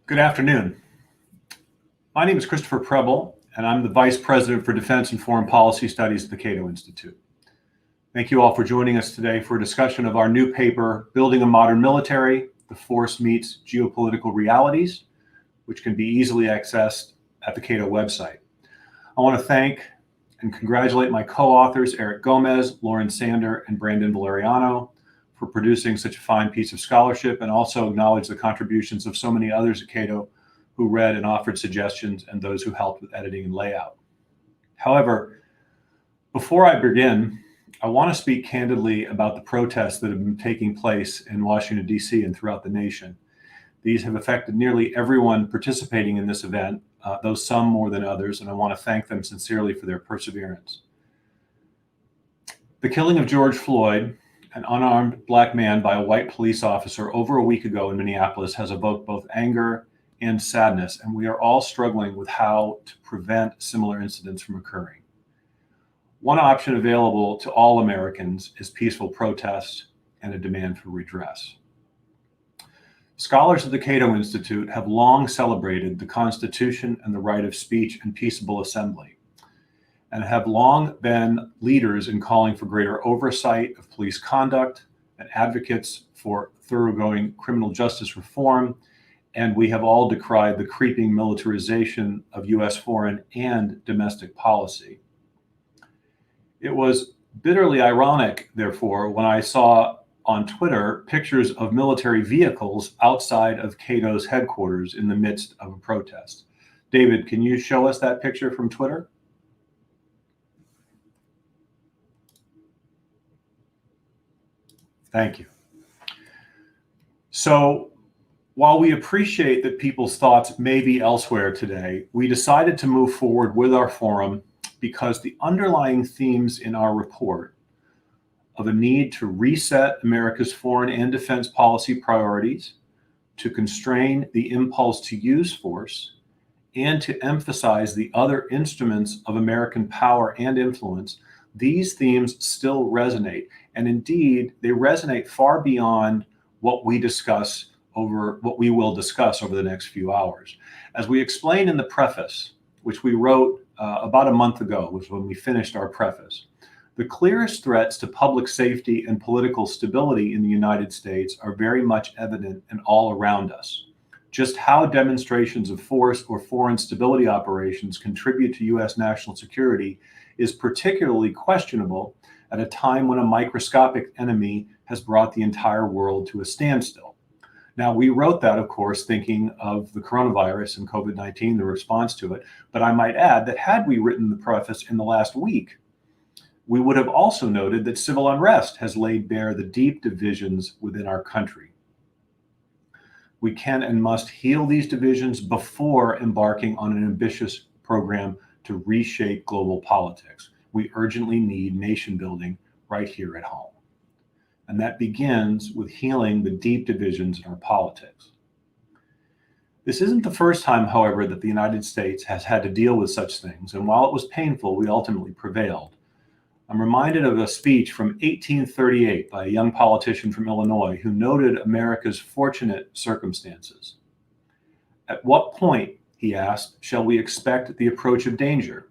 Good afternoon. My name is Christopher Preble, and I'm the Vice President for Defense and Foreign Policy Studies at the Cato Institute. Thank you all for joining us today for a discussion of our new paper, Building a Modern Military, the Force Meets Geopolitical Realities, which can be easily accessed at the Cato website. I want to thank and congratulate my co-authors, Eric Gomez, Lauren Sander, and Brandon Valeriano, for producing such a fine piece of scholarship, and also acknowledge the contributions of so many others at Cato who read and offered suggestions, and those who helped with editing and layout. However, before I begin, I want to speak candidly about the protests that have been taking place in Washington, D.C. and throughout the nation. These have affected nearly everyone participating in this event, though some more than others, and I want to thank them sincerely for their perseverance. The killing of George Floyd, an unarmed Black man by a white police officer over a week ago in Minneapolis, has evoked both anger and sadness, and we are all struggling with how to prevent similar incidents from occurring. One option available to all Americans is peaceful protest and a demand for redress. Scholars at the Cato Institute have long celebrated the Constitution and the right of speech and peaceable assembly, and have long been leaders in calling for greater oversight of police conduct and advocates for thoroughgoing criminal justice reform. And we have all decried the creeping militarization of U.S. foreign and domestic policy. It was bitterly ironic, therefore, when I saw on Twitter pictures of military vehicles outside of Cato's headquarters in the midst of a protest. David, can you show us that picture from Twitter? Thank you. So while we appreciate that people's thoughts may be elsewhere today, we decided to move forward with our forum because the underlying themes in our report of a need to reset America's foreign and defense policy priorities, to constrain the impulse to use force, and to emphasize the other instruments of American power and influence, these themes still resonate. And indeed, they resonate far beyond what we will discuss over the next few hours. As we explained in the preface, which we wrote about a month ago, was when we finished our preface, the clearest threats to public safety and political stability in the United States are very much evident and all around us. Just how demonstrations of force or foreign stability operations contribute to U.S. national security is particularly questionable at a time when a microscopic enemy has brought the entire world to a standstill. Now, we wrote that, of course, thinking of the coronavirus and COVID-19, the response to it, but I might add that had we written the preface in the last week, we would have also noted that civil unrest has laid bare the deep divisions within our country. We can and must heal these divisions before embarking on an ambitious program to reshape global politics. We urgently need nation building right here at home. And that begins with healing the deep divisions in our politics. This isn't the first time, however, that the United States has had to deal with such things, and while it was painful, we ultimately prevailed. I'm reminded of a speech from 1838 by a young politician from Illinois who noted America's fortunate circumstances. At what point, he asked, shall we expect the approach of danger?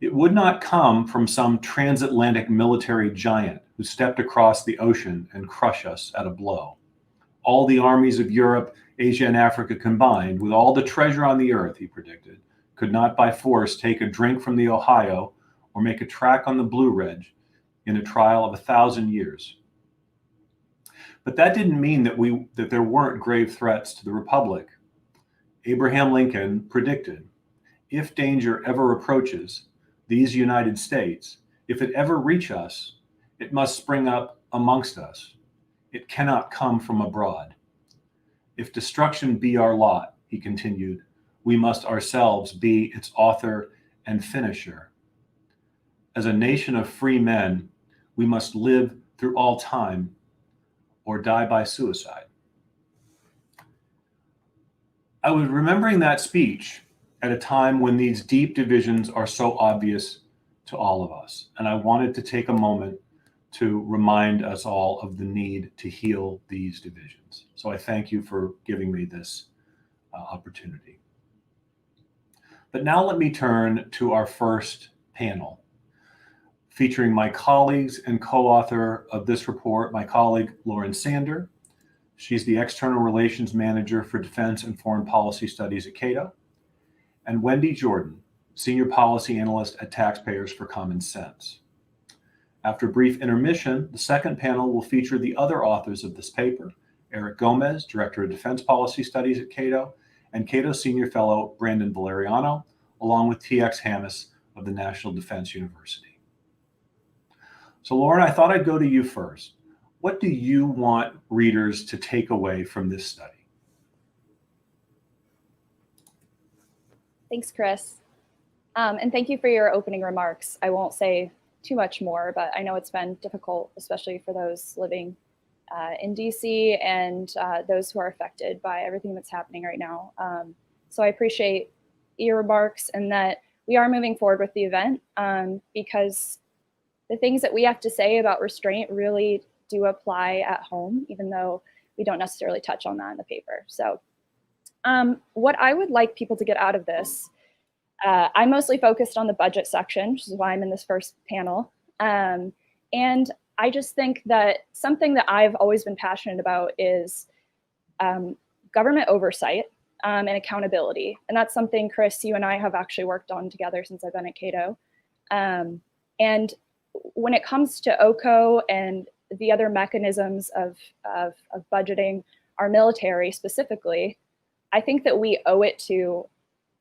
It would not come from some transatlantic military giant who stepped across the ocean and crush us at a blow. All the armies of Europe, Asia, and Africa combined, with all the treasure on the earth, he predicted, could not by force take a drink from the Ohio or make a track on the Blue Ridge in a trial of 1,000 years. But that didn't mean that there weren't grave threats to the Republic. Abraham Lincoln predicted, if danger ever approaches these United States, if it ever reach us, it must spring up amongst us. It cannot come from abroad. If destruction be our lot, he continued, we must ourselves be its author and finisher. As a nation of free men, we must live through all time or die by suicide. I was remembering that speech at a time when these deep divisions are so obvious to all of us. And I wanted to take a moment to remind us all of the need to heal these divisions. So I thank you for giving me this opportunity. But now let me turn to our first panel, featuring my colleagues and co-author of this report, my colleague Lauren Sander. She's the External Relations Manager for Defense and Foreign Policy Studies at Cato, and Wendy Jordan, Senior Policy Analyst at Taxpayers for Common Sense. After a brief intermission, the second panel will feature the other authors of this paper, Eric Gomez, Director of Defense Policy Studies at Cato, and Cato Senior Fellow Brandon Valeriano, along with T.X. Hammis of the National Defense University. So Lauren, I thought I'd go to you first. What do you want readers to take away from this study? Thanks, Chris. And thank you for your opening remarks. I won't say too much more, but I know it's been difficult, especially for those living in DC and those who are affected by everything that's happening right now. So I appreciate your remarks and that we are moving forward with the event because the things that we have to say about restraint really do apply at home, even though we don't necessarily touch on that in the paper. So what I would like people to get out of this, I'm mostly focused on the budget section, which is why I'm in this first panel. And I just think that something that I've always been passionate about is government oversight and accountability. And that's something, Chris, you and I have actually worked on together since I've been at Cato. And when it comes to OCO and the other mechanisms of budgeting our military specifically, I think that we owe it to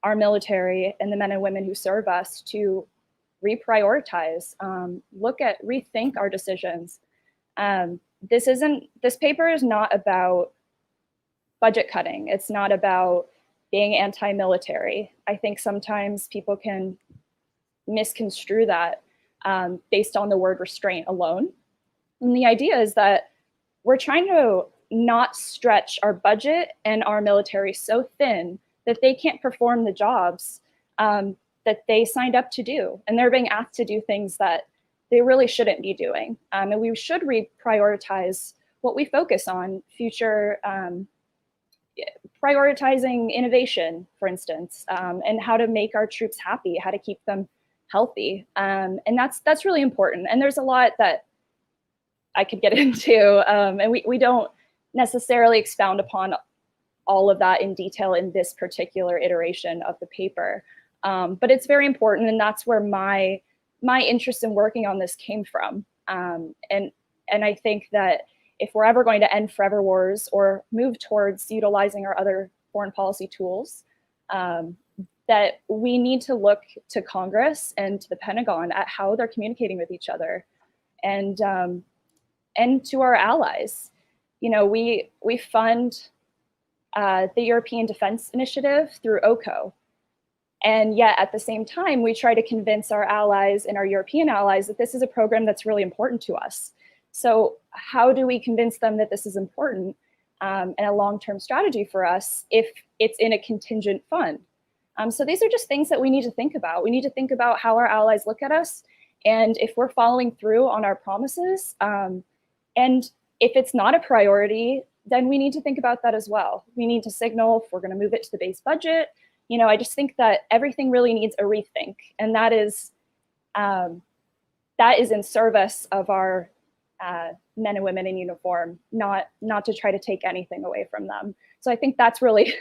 our military and the men and women who serve us to reprioritize, rethink our decisions. This paper is not about budget cutting. It's not about being anti-military. I think sometimes people can misconstrue that based on the word restraint alone. And the idea is that we're trying to not stretch our budget and our military so thin that they can't perform the jobs that they signed up to do. And they're being asked to do things that they really shouldn't be doing. And we should reprioritize what we focus on, prioritizing innovation, for instance, and how to make our troops happy, how to keep them healthy. And that's really important. And there's a lot that I could get into, and we don't necessarily expound upon all of that in detail in this particular iteration of the paper. But it's very important, and that's where my interest in working on this came from. And I think that if we're ever going to end forever wars or move towards utilizing our other foreign policy tools, that we need to look to Congress and to the Pentagon at how they're communicating with each other, and to our allies. You know, we fund the European Defense Initiative through OCO. And yet at the same time, we try to convince our allies and our European allies that this is a program that's really important to us. So how do we convince them that this is important and a long-term strategy for us if it's in a contingent fund? So these are just things that we need to think about. We need to think about how our allies look at us, and if we're following through on our promises. And if it's not a priority, then we need to think about that as well. We need to signal if we're going to move it to the base budget. You know, I just think that everything really needs a rethink, and that is in service of our men and women in uniform, not to try to take anything away from them. So I think that's really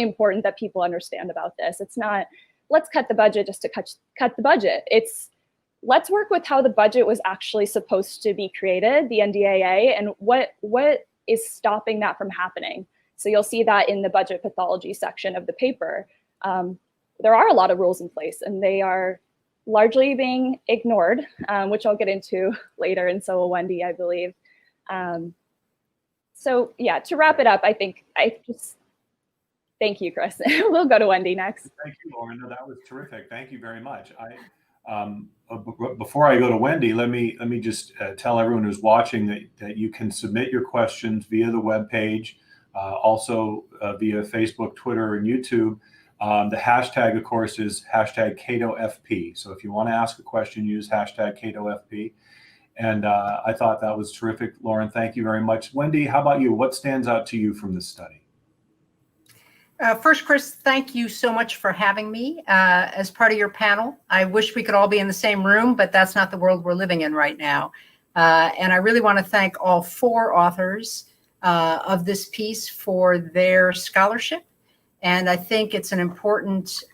important that people understand about this. It's not let's cut the budget just to cut the budget. It's let's work with how the budget was actually supposed to be created, the NDAA, and what is stopping that from happening. So you'll see that in the budget pathology section of the paper. There are a lot of rules in place, and they are largely being ignored, which I'll get into later, and so will Wendy, I believe. So yeah, to wrap it up, thank you, Chris. We'll go to Wendy next. Thank you, Lauren. No, that was terrific. Thank you very much. Before I go to Wendy, let me just tell everyone who's watching that you can submit your questions via the webpage, also via Facebook, Twitter, and YouTube. The hashtag, of course, is hashtag CatoFP. So if you want to ask a question, use hashtag CatoFP. And I thought that was terrific. Lauren, thank you very much. Wendy, how about you? What stands out to you from this study? First, Chris, thank you so much for having me as part of your panel. I wish we could all be in the same room, but that's not the world we're living in right now. And I really want to thank all 4 authors of this piece for their scholarship. And I think it's an important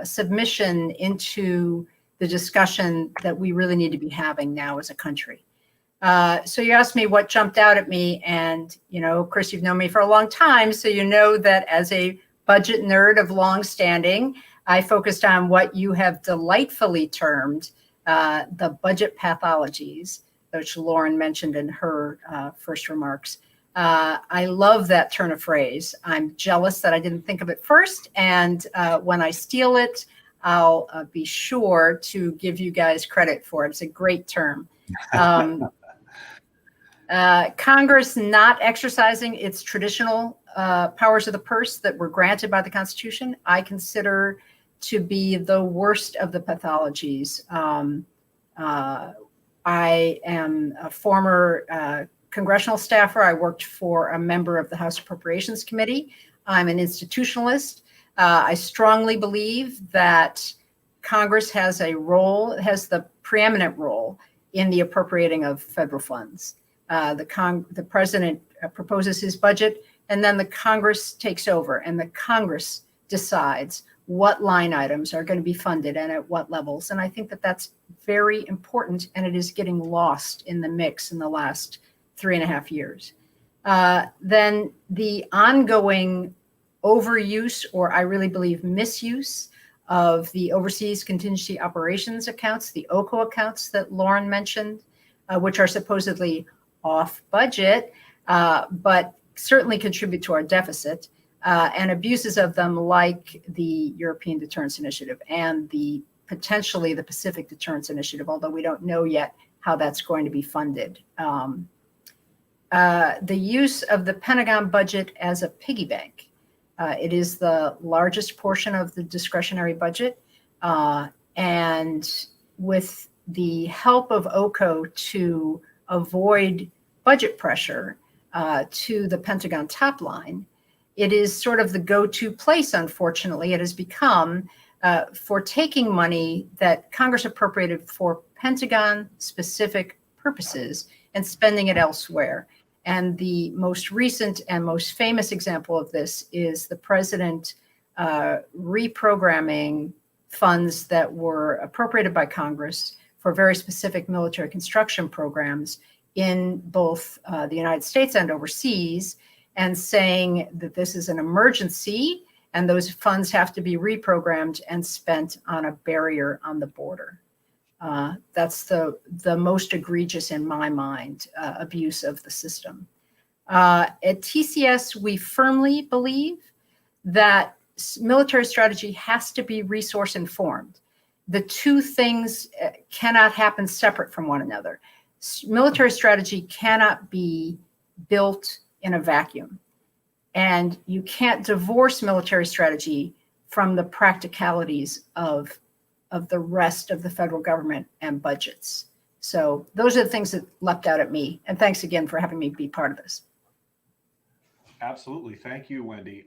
submission into the discussion that we really need to be having now as a country. So you asked me what jumped out at me, and Chris, you've known me for a long time, so you know that as a budget nerd of long standing, I focused on what you have delightfully termed the budget pathologies, which Lauren mentioned in her first remarks. I love that turn of phrase. I'm jealous that I didn't think of it first, and when I steal it, I'll be sure to give you guys credit for it. It's a great term. Congress not exercising its traditional powers of the purse that were granted by the Constitution, I consider to be the worst of the pathologies. I am a former congressional staffer. I worked for a member of the House Appropriations Committee. I'm an institutionalist. I strongly believe that Congress has a role, has the preeminent role in the appropriating of federal funds. The president proposes his budget, and then the Congress takes over, and the Congress decides what line items are going to be funded and at what levels. And I think that that's very important, and it is getting lost in the mix in the last 3.5 years. Then the ongoing overuse, or I really believe misuse, of the overseas contingency operations accounts, the OCO accounts that Lauren mentioned, which are supposedly off budget, but certainly contribute to our deficit, and abuses of them like the European Deterrence Initiative and potentially the Pacific Deterrence Initiative, although we don't know yet how that's going to be funded. The use of the Pentagon budget as a piggy bank. It is the largest portion of the discretionary budget, and with the help of OCO to avoid budget pressure to the Pentagon top line, it is sort of the go-to place, unfortunately. It has become for taking money that Congress appropriated for Pentagon-specific purposes and spending it elsewhere. And the most recent and most famous example of this is the president reprogramming funds that were appropriated by Congress for very specific military construction programs in both the United States and overseas, and saying that this is an emergency and those funds have to be reprogrammed and spent on a barrier on the border. That's the most egregious, in my mind, abuse of the system. At TCS, we firmly believe that military strategy has to be resource informed. The two things cannot happen separate from one another. Military strategy cannot be built in a vacuum. And you can't divorce military strategy from the practicalities of the rest of the federal government and budgets. So those are the things that leapt out at me. And thanks again for having me be part of this. Absolutely. Thank you, Wendy.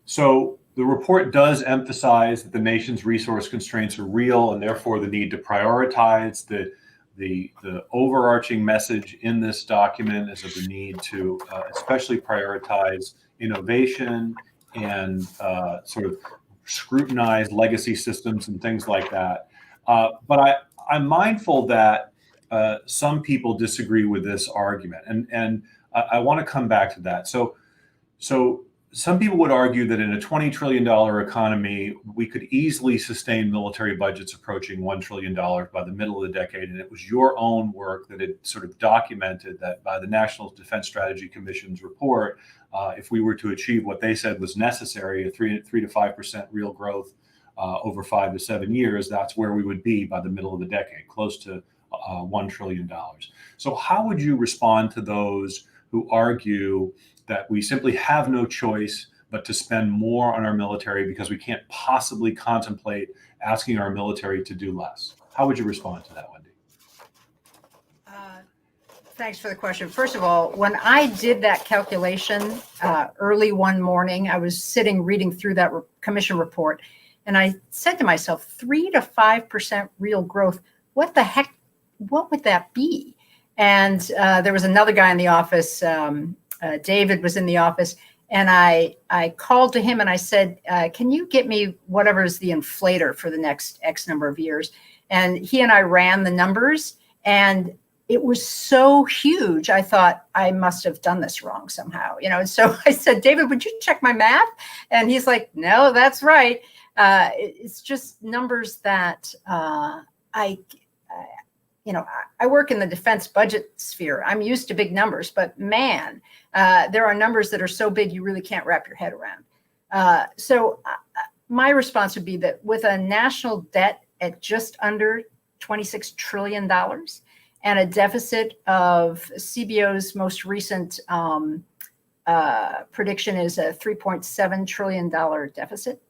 So the report does emphasize that the nation's resource constraints are real, and therefore the need to prioritize. The overarching message in this document is of the need to especially prioritize innovation and sort of scrutinize legacy systems and things like that. But I'm mindful that some people disagree with this argument, and I want to come back to that. So some people would argue that in a $20 trillion economy, we could easily sustain military budgets approaching $1 trillion by the middle of the decade. And it was your own work that had sort of documented that by the National Defense Strategy Commission's report, if we were to achieve what they said was necessary, a 3 to 5% real growth over 5 to 7 years, that's where we would be by the middle of the decade, close to $1 trillion. So how would you respond to those who argue that we simply have no choice but to spend more on our military because we can't possibly contemplate asking our military to do less? How would you respond to that, Wendy? Thanks for the question. First of all, when I did that calculation early one morning, I was sitting reading through that commission report, and I said to myself, 3 to 5% real growth. What the heck? What would that be? And there was another guy in the office. David was in the office, and I called to him and I said, "Can you get me whatever is the inflator for the next X number of years?" And he and I ran the numbers, and it was so huge. I thought I must have done this wrong somehow, And so I said, "David, would you check my math?" And he's like, "No, that's right." It's just numbers that I work in the defense budget sphere. I'm used to big numbers, but man, there are numbers that are so big you really can't wrap your head around. So my response would be that with a national debt at just under $26 trillion and a deficit of CBO's most recent prediction is a $3.7 trillion deficit,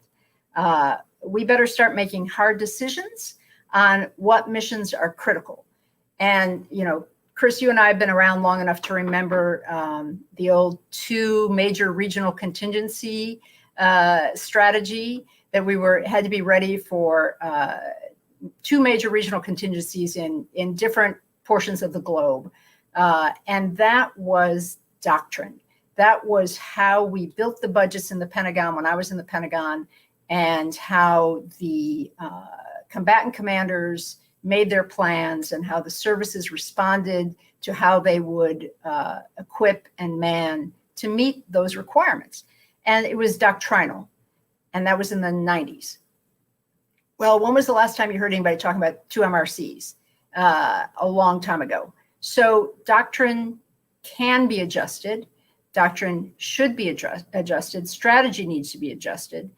we better start making hard decisions on what missions are critical. And, Chris, you and I have been around long enough to remember the old 2 major regional contingency strategy that we had to be ready for 2 major regional contingencies in different portions of the globe. And that was doctrine. That was how we built the budgets in the Pentagon when I was in the Pentagon, and how the combatant commanders made their plans and how the services responded to how they would equip and man to meet those requirements. And it was doctrinal. And that was in the 90s. Well, when was the last time you heard anybody talking about 2 MRCs? A long time ago. So doctrine can be adjusted. Doctrine should be adjusted. Strategy needs to be adjusted.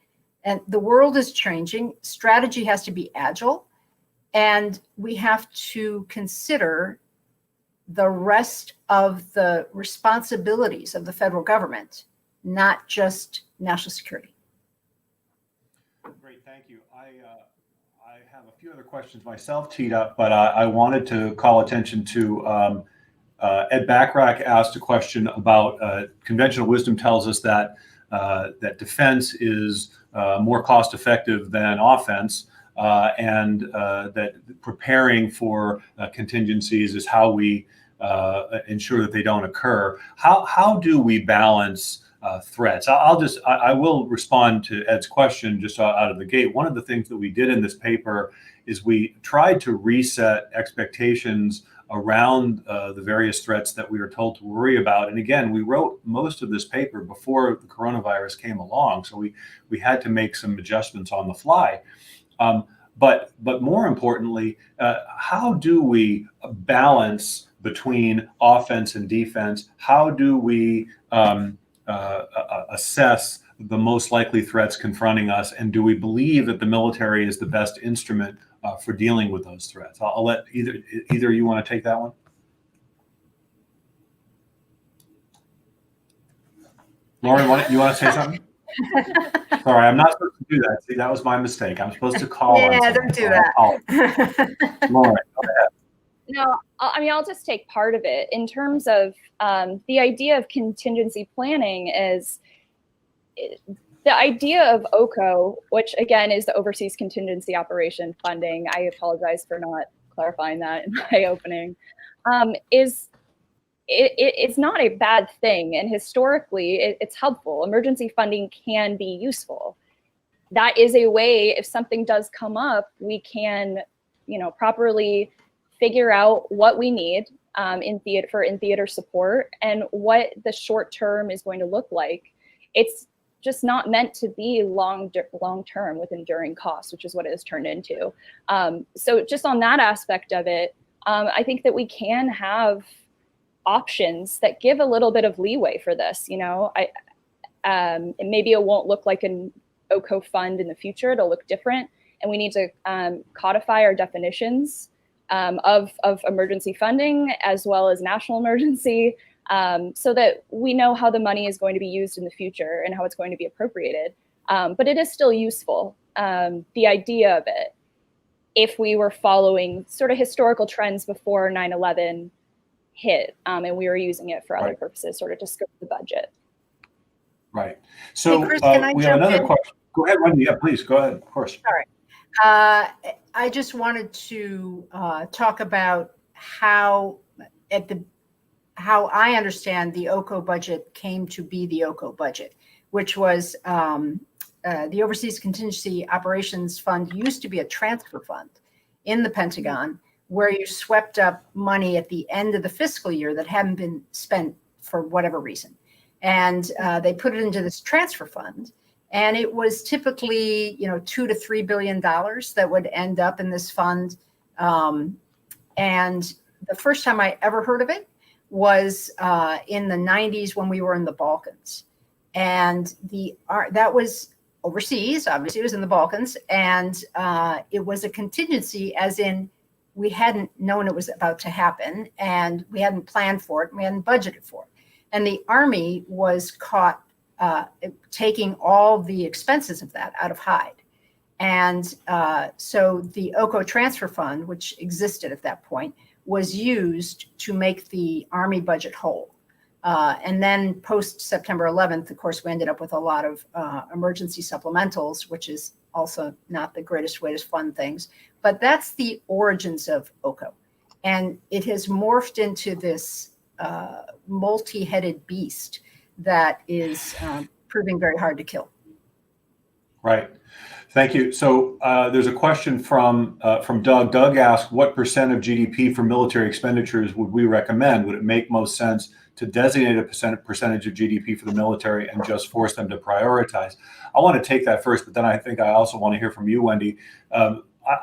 And the world is changing. Strategy has to be agile. And we have to consider the rest of the responsibilities of the federal government, not just national security. Great, thank you. I have a few other questions myself teed up, but I wanted to call attention to Ed Backrack asked a question about conventional wisdom tells us that that defense is more cost effective than offense. And that preparing for contingencies is how we ensure that they don't occur. How do we balance threats? I will respond to Ed's question just out of the gate. One of the things that we did in this paper is we tried to reset expectations around the various threats that we are told to worry about. And again, we wrote most of this paper before the coronavirus came along, so we had to make some adjustments on the fly. But more importantly, how do we balance between offense and defense? How do we assess the most likely threats confronting us? And do we believe that the military is the best instrument for dealing with those threats? I'll let either you want to take that one. Lauren, you want to say something? Sorry, I'm not supposed to do that. See, that was my mistake. I'm supposed to call. Yeah, don't do that. Lauren, go ahead. No, I'll just take part of it. In terms of the idea of contingency planning is the idea of OCO, which again is the Overseas Contingency Operation Funding. I apologize for not clarifying that in my opening. It's not a bad thing, and historically it's helpful. Emergency funding can be useful. That is a way, if something does come up, we can, properly figure out what we need in theater support and what the short term is going to look like. It's just not meant to be long term with enduring costs, which is what it has turned into. So just on that aspect of it, I think that we can have options that give a little bit of leeway for this. And maybe it won't look like an OCO fund in the future. It'll look different, and we need to codify our definitions of emergency funding as well as national emergency, so that we know how the money is going to be used in the future and how it's going to be appropriated. But it is still useful. The idea of it, if we were following sort of historical trends before 9/11, hit, and we were using it for other Right. purposes, sort of to scope the budget. Right. So Hey, Chris, can I we have jump another in? question. Go ahead, Wendy. Yeah, please go ahead. Of course. All right. I just wanted to talk about how I understand the OCO budget came to be the OCO budget, which was the Overseas Contingency Operations Fund used to be a transfer fund in the Pentagon where you swept up money at the end of the fiscal year that hadn't been spent for whatever reason. And they put it into this transfer fund. And it was typically, $2 to $3 billion that would end up in this fund. And the first time I ever heard of it was in the 90s when we were in the Balkans. And that was overseas, obviously it was in the Balkans. And it was a contingency, as in we hadn't known it was about to happen and we hadn't planned for it and we hadn't budgeted for it. And the Army was caught taking all the expenses of that out of Hyde. And so the OCO transfer fund, which existed at that point, was used to make the Army budget whole. And then post September 11th, of course, we ended up with a lot of emergency supplementals, which is also not the greatest way to fund things. But that's the origins of OCO. And it has morphed into this multi-headed beast that is proving very hard to kill. Right. Thank you. So there's a question from Doug. Doug asked, what % of GDP for military expenditures would we recommend? Would it make most sense to designate a percentage of GDP for the military and just force them to prioritize? I want to take that first, but then I think I also want to hear from you, Wendy.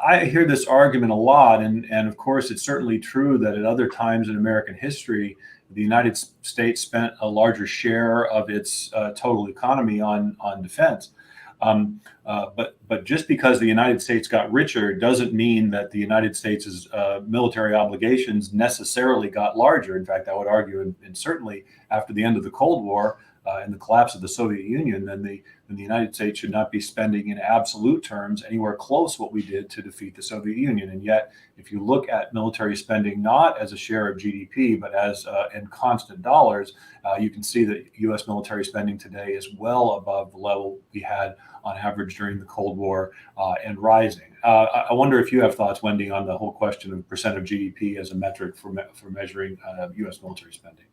I hear this argument a lot, and of course, it's certainly true that at other times in American history, the United States spent a larger share of its total economy on defense. But just because the United States got richer doesn't mean that the United States' military obligations necessarily got larger. In fact, I would argue, and certainly after the end of the Cold War and the collapse of the Soviet Union, then the United States should not be spending in absolute terms anywhere close what we did to defeat the Soviet Union. And yet, if you look at military spending not as a share of GDP, but as in constant dollars, you can see that U.S. military spending today is well above the level we had on average during the Cold War and rising. I wonder if you have thoughts, Wendy, on the whole question of % of GDP as a metric for measuring U.S. military spending.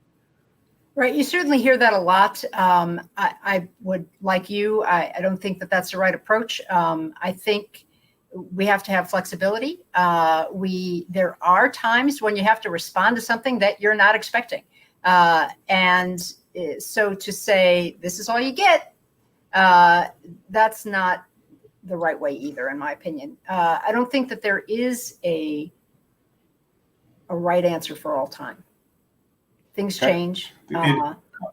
Right. You certainly hear that a lot. I would, like you, I don't think that that's the right approach. I think we have to have flexibility. There are times when you have to respond to something that you're not expecting. And so to say, this is all you get, that's not the right way either, in my opinion. I don't think that there is a right answer for all time. Things change.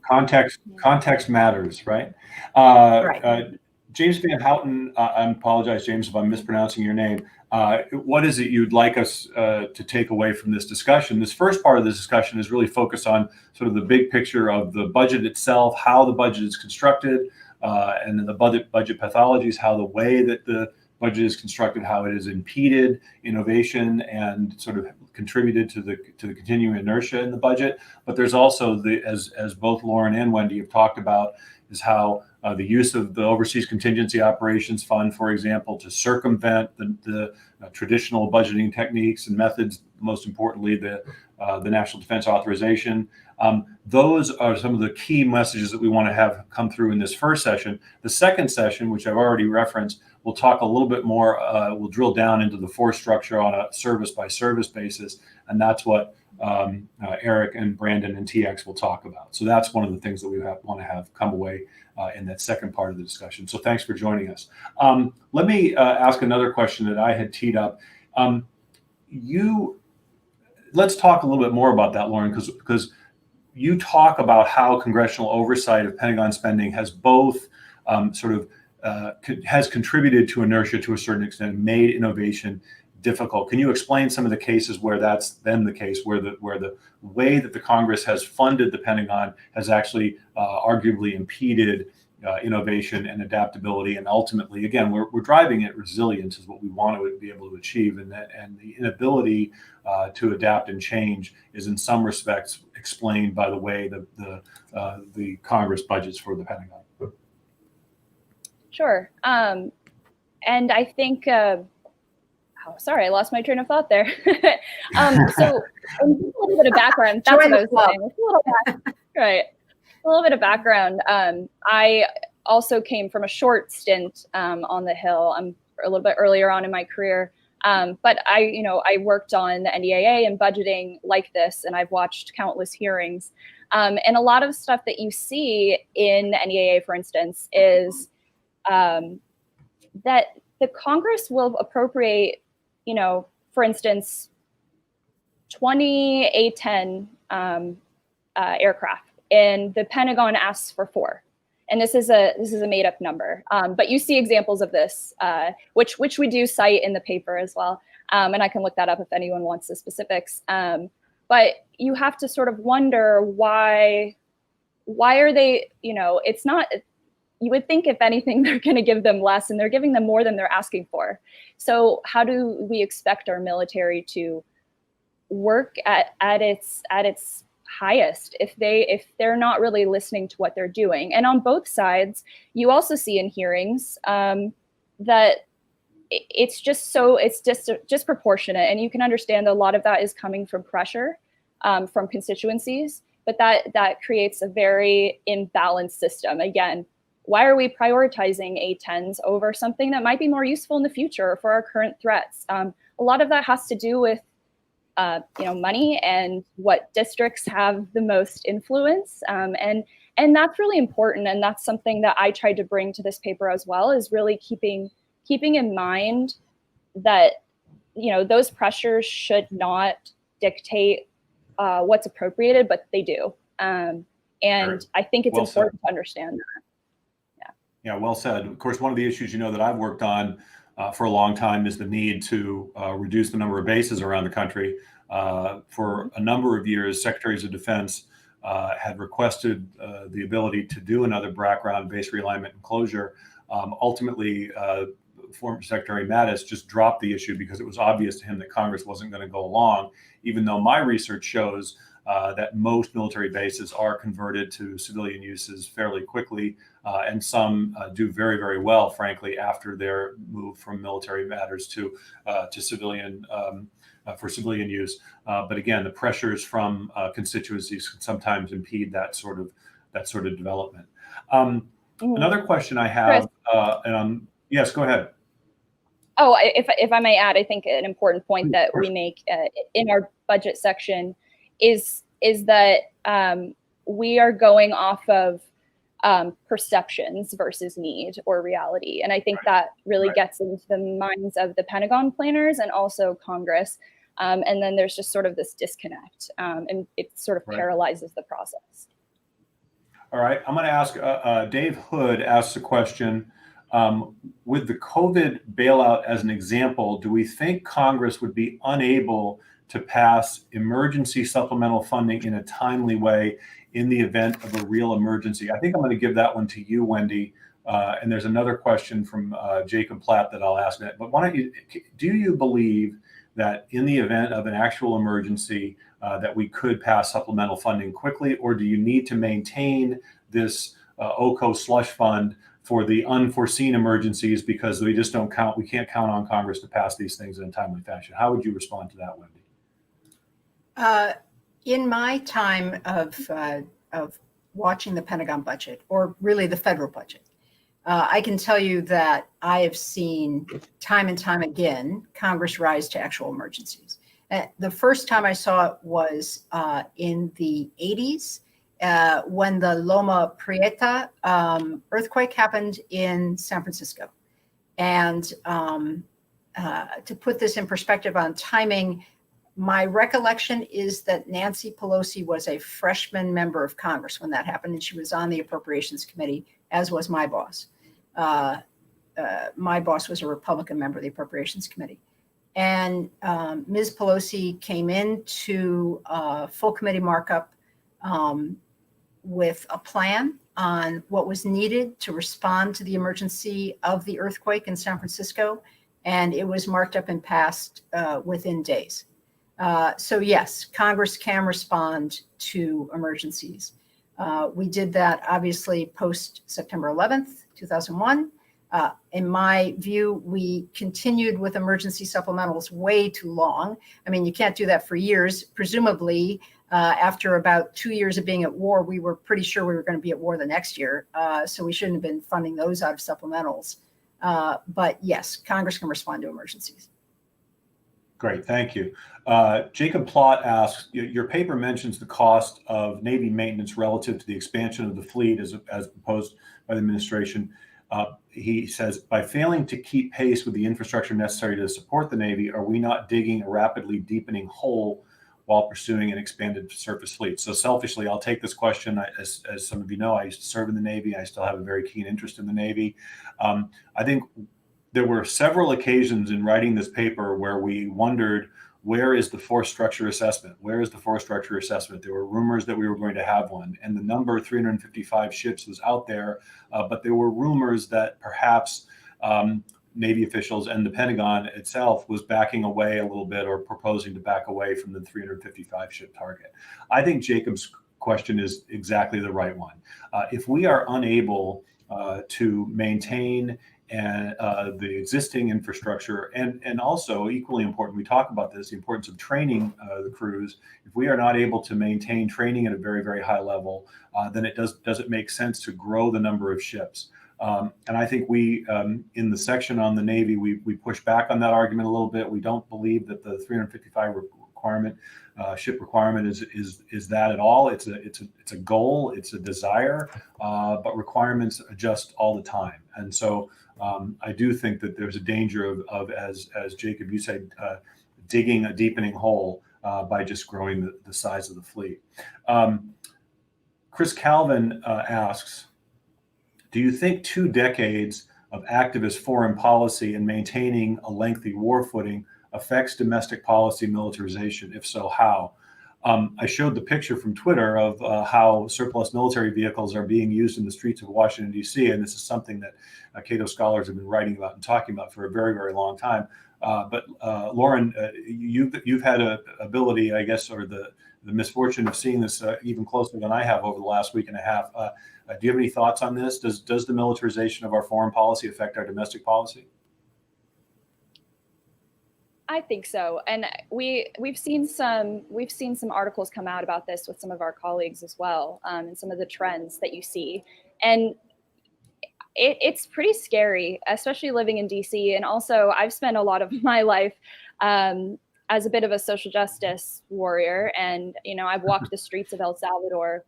Context matters, right? Right. James Van Houten, I apologize, James, if I'm mispronouncing your name. What is it you'd like us to take away from this discussion? This first part of the discussion is really focused on sort of the big picture of the budget itself, how the budget is constructed, and then the budget pathologies, how the way that the budget is constructed, how it has impeded innovation and sort of contributed to the continuing inertia in the budget. But there's also as both Lauren and Wendy have talked about, is how the use of the Overseas Contingency Operations Fund, for example, to circumvent the traditional budgeting techniques and methods, most importantly, the National Defense Authorization. Those are some of the key messages that we want to have come through in this first session. The second session, which I've already referenced, we'll talk a little bit more, we'll drill down into the force structure on a service by service basis. And that's what Eric and Brandon and TX will talk about. So that's one of the things that we want to have come away in that second part of the discussion. So thanks for joining us. Let me ask another question that I had teed up. Let's talk a little bit more about that, Lauren, because you talk about how congressional oversight of Pentagon spending has both has contributed to inertia to a certain extent, made innovation difficult. Can you explain some of the cases where that's been the case, where the way that the Congress has funded the Pentagon has actually arguably impeded innovation and adaptability, and ultimately, again, we're driving at resilience is what we want to be able to achieve, and the inability to adapt and change is in some respects explained by the way the Congress budgets for the Pentagon. Sure, and I think. Oh, sorry, I lost my train of thought there. So a little bit of background. That's what I was saying. Right. A little bit of background. I also came from a short stint on the Hill. I'm a little bit earlier on in my career, but I worked on the NDAA and budgeting like this, and I've watched countless hearings. And a lot of stuff that you see in the NDAA, for instance, is that the Congress will appropriate, for instance, 20 A-10 aircraft, and the Pentagon asks for 4. And this is a made up number, but you see examples of this, which we do cite in the paper as well. And I can look that up if anyone wants the specifics. But you have to sort of wonder why are they, it's not. You would think, if anything, they're going to give them less, and they're giving them more than they're asking for. So how do we expect our military to work at its highest if they're not really listening to what they're doing? And on both sides, you also see in hearings that it's just disproportionate, and you can understand a lot of that is coming from pressure from constituencies, but that creates a very imbalanced system. Again, why are we prioritizing A-10s over something that might be more useful in the future for our current threats? A lot of that has to do with money and what districts have the most influence, and that's really important. And that's something that I tried to bring to this paper as well, is really keeping in mind that those pressures should not dictate what's appropriated, but they do. And sure. I think it's important to understand that. Yeah, well said. Of course, one of the issues that I've worked on for a long time is the need to reduce the number of bases around the country. For a number of years, Secretaries of Defense had requested the ability to do another background base realignment and closure. Ultimately, former Secretary Mattis just dropped the issue because it was obvious to him that Congress wasn't going to go along, even though my research shows that most military bases are converted to civilian uses fairly quickly, and some do very, very well, frankly, after they're moved from military matters to civilian for civilian use. But again, the pressures from constituencies can sometimes impede that sort of development. Another question I have, yes, go ahead. Oh, if I may add, I think an important point that we make in our budget section is that we are going off of perceptions versus need or reality. And I think that really gets into the minds of the Pentagon planners and also Congress. And then there's just sort of this disconnect, and it sort of paralyzes the process. All right, I'm going to ask, Dave Hood asks a question. With the COVID bailout as an example, do we think Congress would be unable to pass emergency supplemental funding in a timely way in the event of a real emergency? I think I'm going to give that one to you, Wendy. And there's another question from Jacob Platt that I'll ask that. But do you believe that in the event of an actual emergency that we could pass supplemental funding quickly, or do you need to maintain this OCO slush fund for the unforeseen emergencies because we can't count on Congress to pass these things in a timely fashion? How would you respond to that, Wendy? In my time of watching the Pentagon budget, or really the federal budget, I can tell you that I have seen time and time again Congress rise to actual emergencies. The first time I saw it was in the 80s when the Loma Prieta earthquake happened in San Francisco. And to put this in perspective on timing, my recollection is that Nancy Pelosi was a freshman member of Congress when that happened, and she was on the Appropriations Committee, as was my boss. My boss was a Republican member of the Appropriations Committee. And Ms. Pelosi came into full committee markup with a plan on what was needed to respond to the emergency of the earthquake in San Francisco, and it was marked up and passed within days. So yes, Congress can respond to emergencies. We did that obviously post September 11th, 2001. In my view, we continued with emergency supplementals way too long. I mean, you can't do that for years. Presumably, after about 2 years of being at war, we were pretty sure we were going to be at war the next year. So we shouldn't have been funding those out of supplementals. But yes, Congress can respond to emergencies. Great, thank you. Jacob Plott asks, your paper mentions the cost of Navy maintenance relative to the expansion of the fleet as proposed by the administration. He says, by failing to keep pace with the infrastructure necessary to support the Navy, are we not digging a rapidly deepening hole while pursuing an expanded surface fleet? So selfishly, I'll take this question. As some of you know, I used to serve in the Navy. I still have a very keen interest in the Navy. I think there were several occasions in writing this paper where we wondered, where is the force structure assessment? Where is the force structure assessment? There were rumors that we were going to have one, and the number 355 ships was out there, but there were rumors that perhaps Navy officials and the Pentagon itself was backing away a little bit or proposing to back away from the 355 ship target. I think Jacob's question is exactly the right one. If we are unable to maintain the existing infrastructure, and also equally important, we talk about this, the importance of training the crews. If we are not able to maintain training at a very, very high level, then it doesn't make sense to grow the number of ships. And I think we, in the section on the Navy, we push back on that argument a little bit. We don't believe that the 355 requirement, ship requirement is that at all. It's a goal, it's a desire, but requirements adjust all the time. And so I do think that there's a danger of as Jacob, you said, digging a deepening hole by just growing the size of the fleet. Chris Calvin asks, do you think 2 decades of activist foreign policy and maintaining a lengthy war footing affects domestic policy militarization? If so, how? I showed the picture from Twitter of how surplus military vehicles are being used in the streets of Washington, D.C., and this is something that Cato scholars have been writing about and talking about for a very, very long time. But Lauren, you've had an ability, I guess, or the misfortune of seeing this even closer than I have over the last week and a half. Do you have any thoughts on this? Does the militarization of our foreign policy affect our domestic policy? I think so, and we've seen some articles come out about this with some of our colleagues as well, and some of the trends that you see, and it's pretty scary, especially living in DC. And also, I've spent a lot of my life as a bit of a social justice warrior, and I've walked the streets of El Salvador,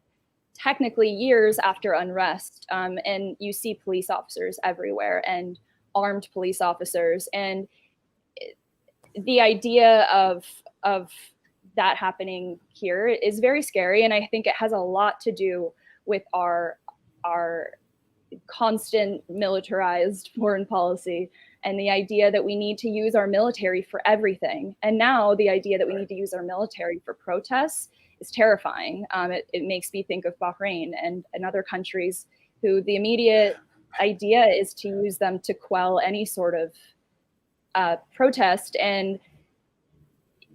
technically years after unrest, and you see police officers everywhere and armed police officers, and the idea of that happening here is very scary. And I think it has a lot to do with our constant militarized foreign policy and the idea that we need to use our military for everything. And now the idea that we need to use our military for protests is terrifying. It makes me think of Bahrain and other countries who the immediate idea is to use them to quell any sort of protest. And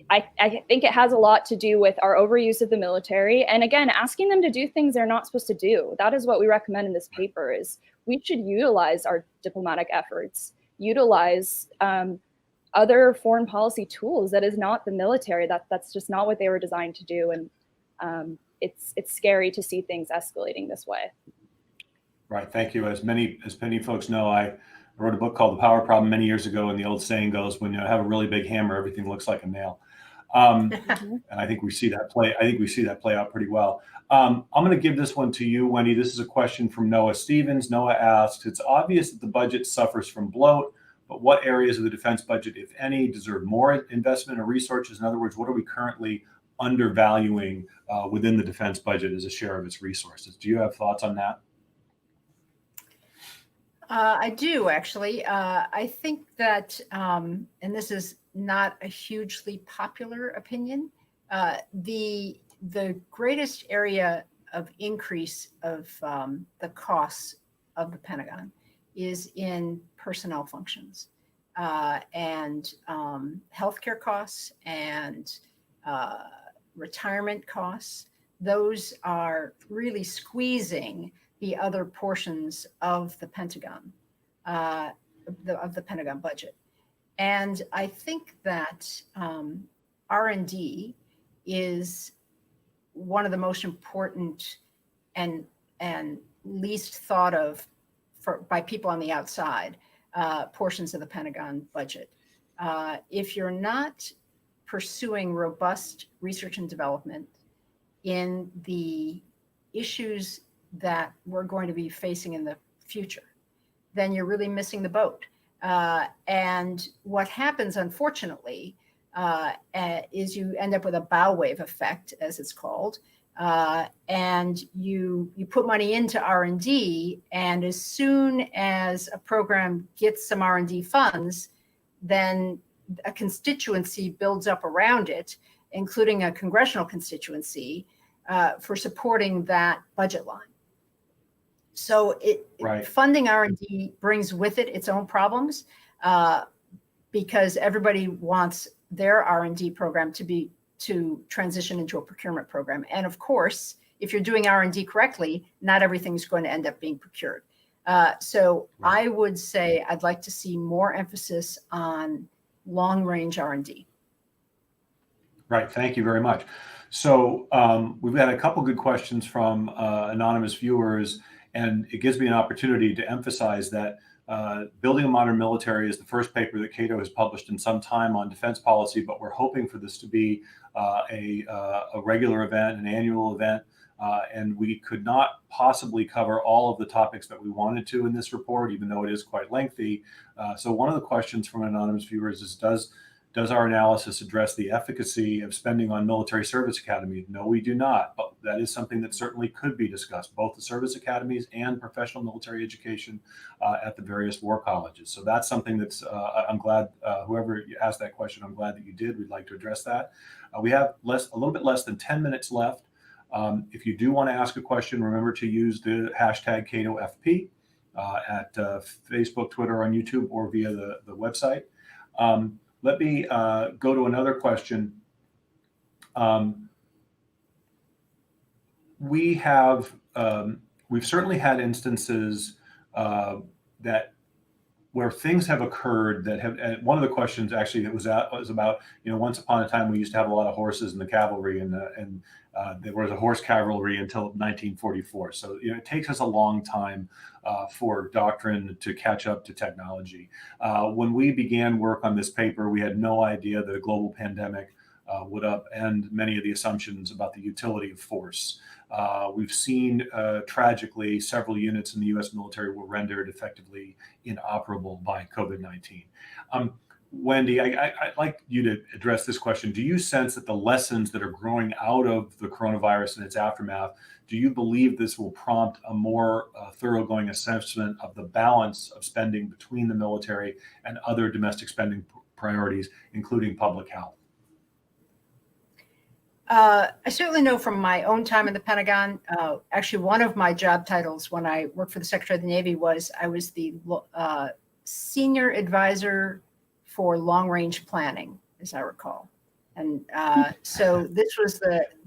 I think it has a lot to do with our overuse of the military. And again, asking them to do things they're not supposed to do. That is what we recommend in this paper, is we should utilize our diplomatic efforts, utilize other foreign policy tools that is not the military. That's just not what they were designed to do. And it's scary to see things escalating this way. Right, thank you. As many folks know, I wrote a book called The Power Problem many years ago, and the old saying goes, when you have a really big hammer, everything looks like a nail. And I think we see that play out pretty well. I'm going to give this one to you, Wendy. This is a question from Noah Stevens. Noah asks, it's obvious that the budget suffers from bloat, but what areas of the defense budget, if any, deserve more investment or resources? In other words, what are we currently undervaluing within the defense budget as a share of its resources? Do you have thoughts on that? I do, actually. I think that, and this is not a hugely popular opinion, the greatest area increase of the costs of the Pentagon is in personnel functions and healthcare costs and retirement costs. Those are really squeezing the other portions of the Pentagon, of the Pentagon budget. And I think that R&D is one of the most important and least thought of by people on the outside portions of the Pentagon budget. If you're not pursuing robust research and development in the issues that we're going to be facing in the future, then you're really missing the boat. And what happens, unfortunately, is you end up with a bow wave effect, as it's called, and you put money into R&D, and as soon as a program gets some R&D funds, then a constituency builds up around it, including a congressional constituency, for supporting that budget line. So funding R&D brings with it its own problems, because everybody wants their R&D program to transition into a procurement program. And of course, if you're doing R&D correctly, not everything's going to end up being procured. So I would say I'd like to see more emphasis on long-range R&D. Right. Thank you very much. So we've got a couple good questions from anonymous viewers, and it gives me an opportunity to emphasize that Building a Modern Military is the first paper that Cato has published in some time on defense policy, but we're hoping for this to be a regular event, an annual event, and we could not possibly cover all of the topics that we wanted to in this report, even though it is quite lengthy. So one of the questions from anonymous viewers is, does our analysis address the efficacy of spending on military service academies? No, we do not, but that is something that certainly could be discussed, both the service academies and professional military education at the various war colleges. So that's something that's, I'm glad, whoever asked that question, I'm glad that you did. We'd like to address that. We have a little bit less than 10 minutes left. If you do want to ask a question, remember to use the hashtag CatoFP at Facebook, Twitter, on YouTube, or via the website. Let me go to another question. We've certainly had instances where things have occurred that have, and one of the questions actually that was about, once upon a time we used to have a lot of horses in the cavalry, and there was a horse cavalry until 1944. So it takes us a long time for doctrine to catch up to technology. When we began work on this paper, we had no idea that a global pandemic would upend many of the assumptions about the utility of force. We've seen, tragically, several units in the U.S. military were rendered effectively inoperable by COVID-19. Wendy, I'd like you to address this question. Do you sense that the lessons that are growing out of the coronavirus and its aftermath, do you believe this will prompt a more thoroughgoing assessment of the balance of spending between the military and other domestic spending priorities, including public health? I certainly know from my own time in the Pentagon, actually one of my job titles when I worked for the Secretary of the Navy was I was the senior advisor for long-range planning, as I recall. And so this was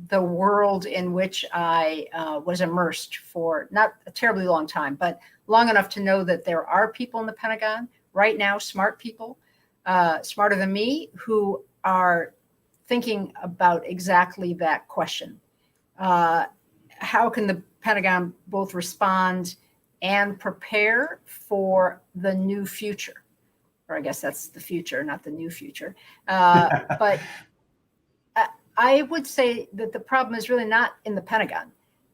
the world in which I was immersed for not a terribly long time, but long enough to know that there are people in the Pentagon right now, smart people, smarter than me, who are thinking about exactly that question. How can the Pentagon both respond and prepare for the new future? Or I guess that's the future, not the new future. But I would say that the problem is really not in the Pentagon.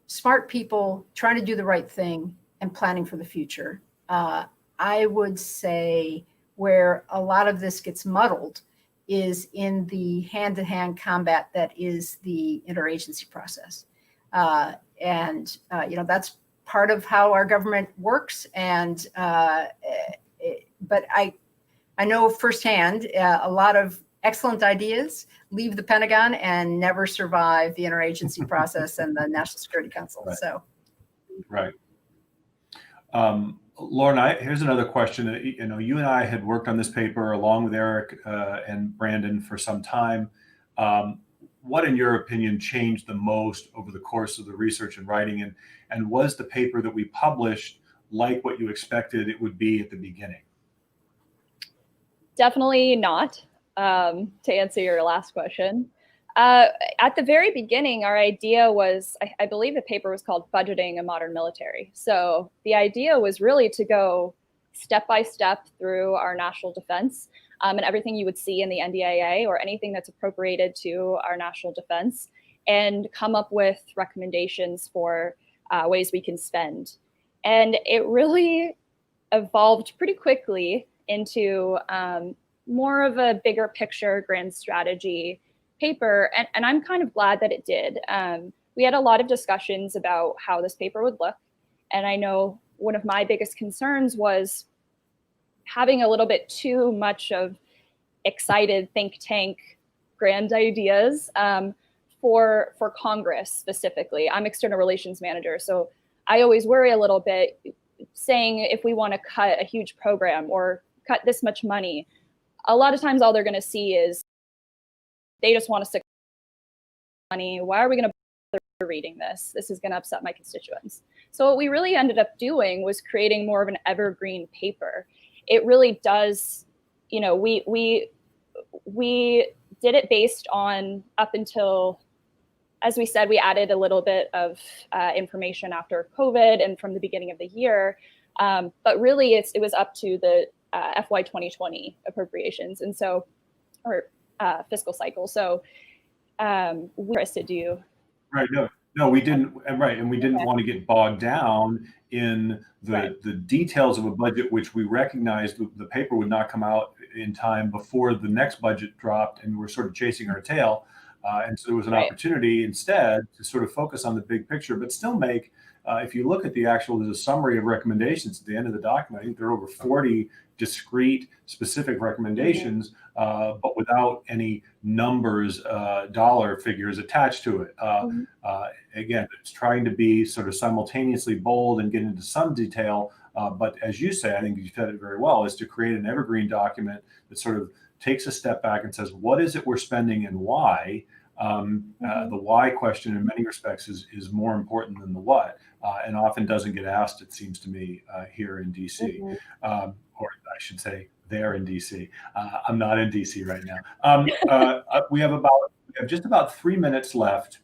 Smart people trying to do the right thing and planning for the future. I would say where a lot of this gets muddled is in the hand-to-hand combat that is the interagency process. That's part of how our government works. But I know firsthand a lot of excellent ideas leave the Pentagon and never survive the interagency process and the National Security Council. Right. So, right. Lauren, here's another question. You know, you and I had worked on this paper along with Eric and Brandon for some time. What, in your opinion, changed the most over the course of the research and writing? And was the paper that we published like what you expected it would be at the beginning? Definitely not, to answer your last question. At the very beginning, our idea was, I believe the paper was called Budgeting a Modern Military. So the idea was really to go step by step through our national defense and everything you would see in the NDAA or anything that's appropriated to our national defense, and come up with recommendations for ways we can spend. And it really evolved pretty quickly into more of a bigger picture, grand strategy paper. And I'm kind of glad that it did. We had a lot of discussions about how this paper would look. And I know one of my biggest concerns was having a little bit too much of excited think tank grand ideas for Congress specifically. I'm external relations manager, so I always worry a little bit saying if we want to cut a huge program or cut this much money. A lot of times all they're going to see is they just want to stick money. Why are we going to bother reading this? This is going to upset my constituents. So what we really ended up doing was creating more of an evergreen paper. It really does, you know, we did it based on up until, as we said, we added a little bit of information after COVID and from the beginning of the year. But really it was up to the FY 2020 appropriations. And so, or fiscal cycle. So Chris, did you? Right. No, we didn't. Right. And we didn't want to get bogged down in the details of a budget, which we recognized the paper would not come out in time before the next budget dropped, and we're sort of chasing our tail. And so there was an opportunity instead to sort of focus on the big picture, but still make, if you look at the actual, there's a summary of recommendations at the end of the document. I think there are over 40 discrete, specific recommendations, but without any numbers, dollar figures attached to it. Again, it's trying to be sort of simultaneously bold and get into some detail. But as you say, I think you said it very well, is to create an evergreen document that sort of takes a step back and says, what is it we're spending and why? The why question in many respects is more important than the what, and often doesn't get asked, it seems to me, here in DC, or I should say there in DC. I'm not in DC right now. We have just about 3 minutes left.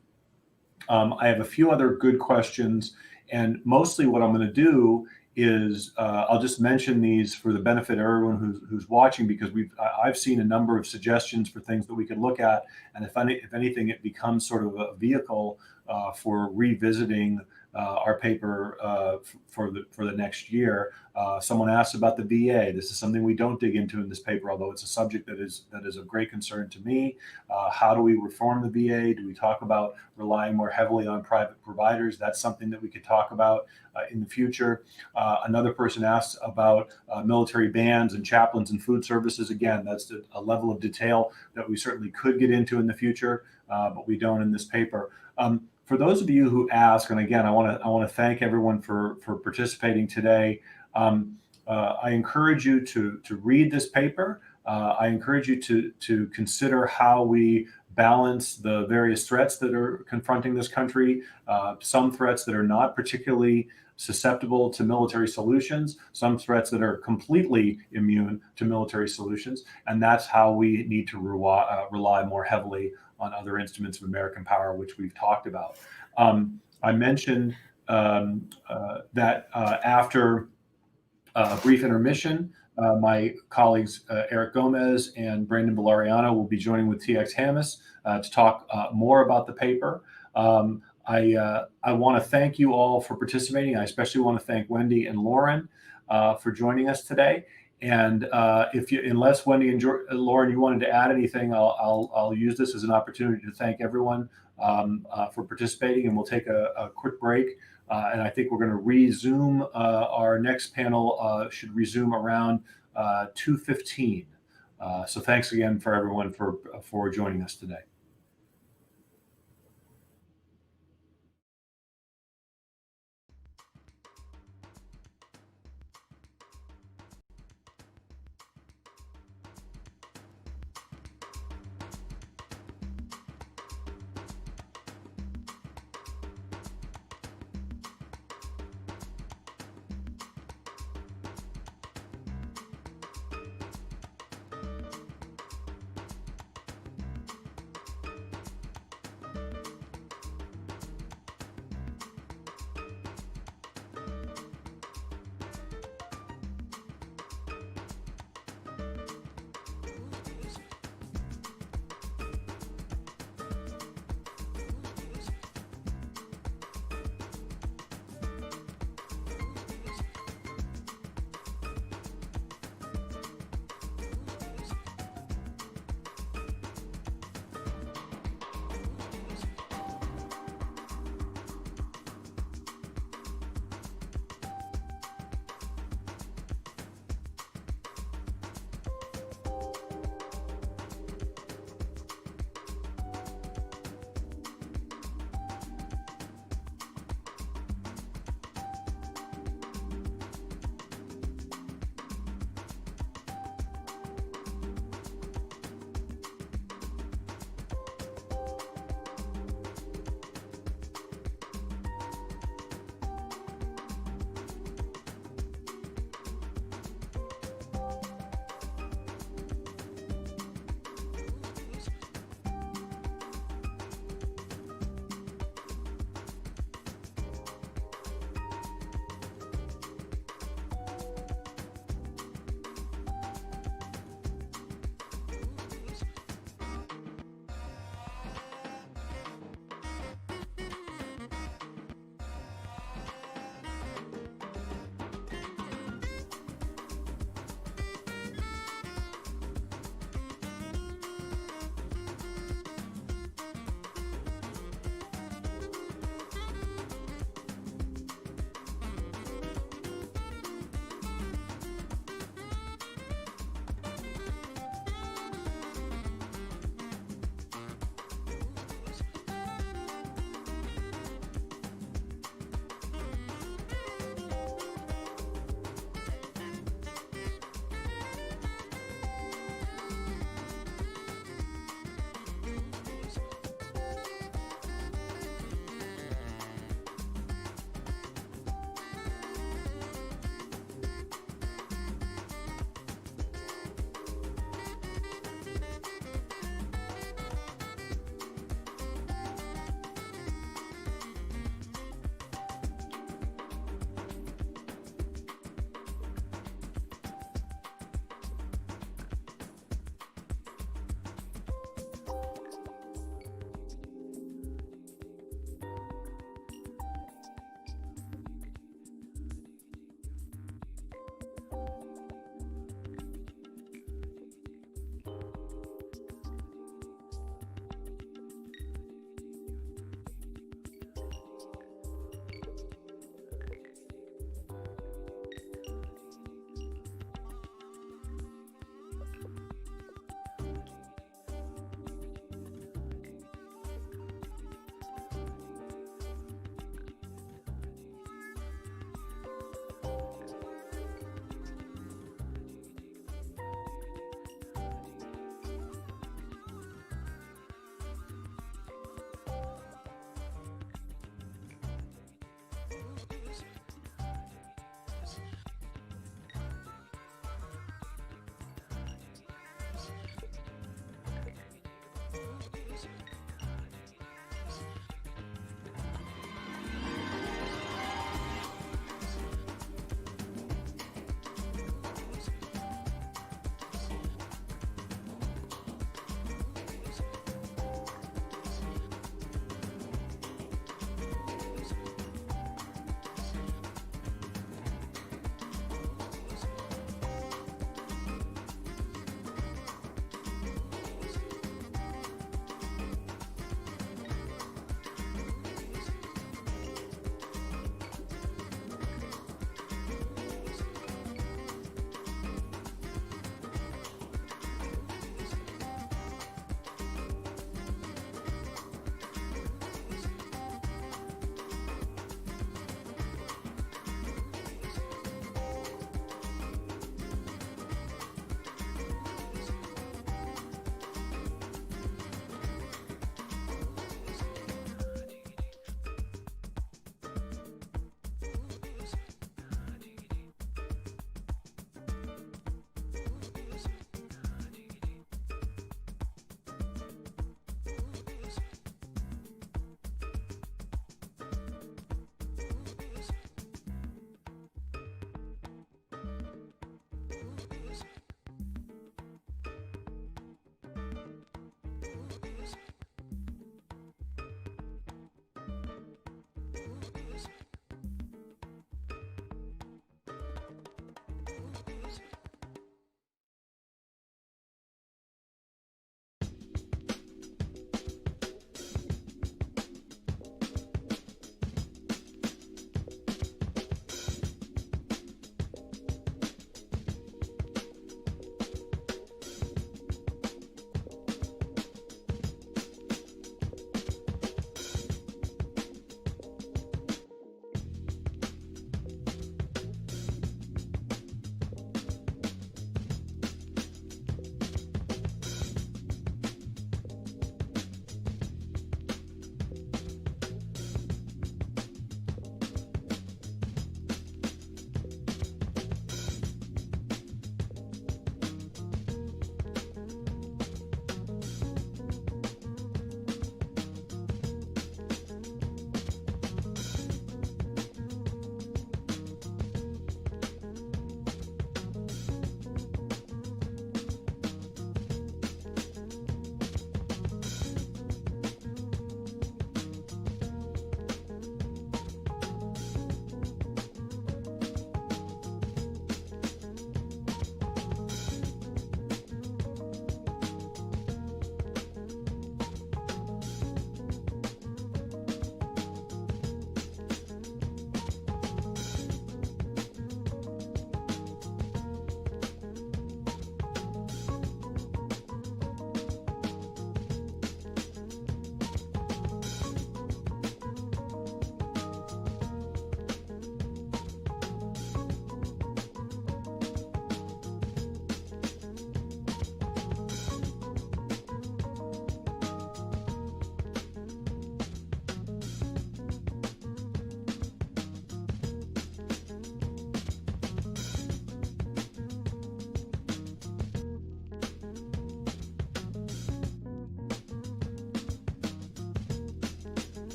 I have a few other good questions, and mostly what I'm going to do is I'll just mention these for the benefit of everyone who's watching, because I've seen a number of suggestions for things that we could look at, and if anything, it becomes sort of a vehicle for revisiting our paper for the next year. Someone asked about the VA. This is something we don't dig into in this paper, although it's a subject that is of great concern to me. How do we reform the VA? Do we talk about relying more heavily on private providers? That's something that we could talk about in the future. Another person asked about military bands and chaplains and food services. Again, that's a level of detail that we certainly could get into in the future, but we don't in this paper. For those of you who ask, and again, I want to thank everyone for participating today. I encourage you to read this paper. I encourage you to consider how we balance the various threats that are confronting this country. Some threats that are not particularly susceptible to military solutions, some threats that are completely immune to military solutions, and that's how we need to rely more heavily on other instruments of American power, which we've talked about. I mentioned that after a brief intermission, my colleagues Eric Gomez and Brandon Valeriano will be joining with TX Hamas to talk more about the paper. I want to thank you all for participating. I especially want to thank Wendy and Lauren for joining us today. And unless Wendy and Lauren, you wanted to add anything, I'll use this as an opportunity to thank everyone for participating, and we'll take a quick break. And I think we're going to resume. Our next panel should resume around 2:15. So thanks again for everyone for joining us today.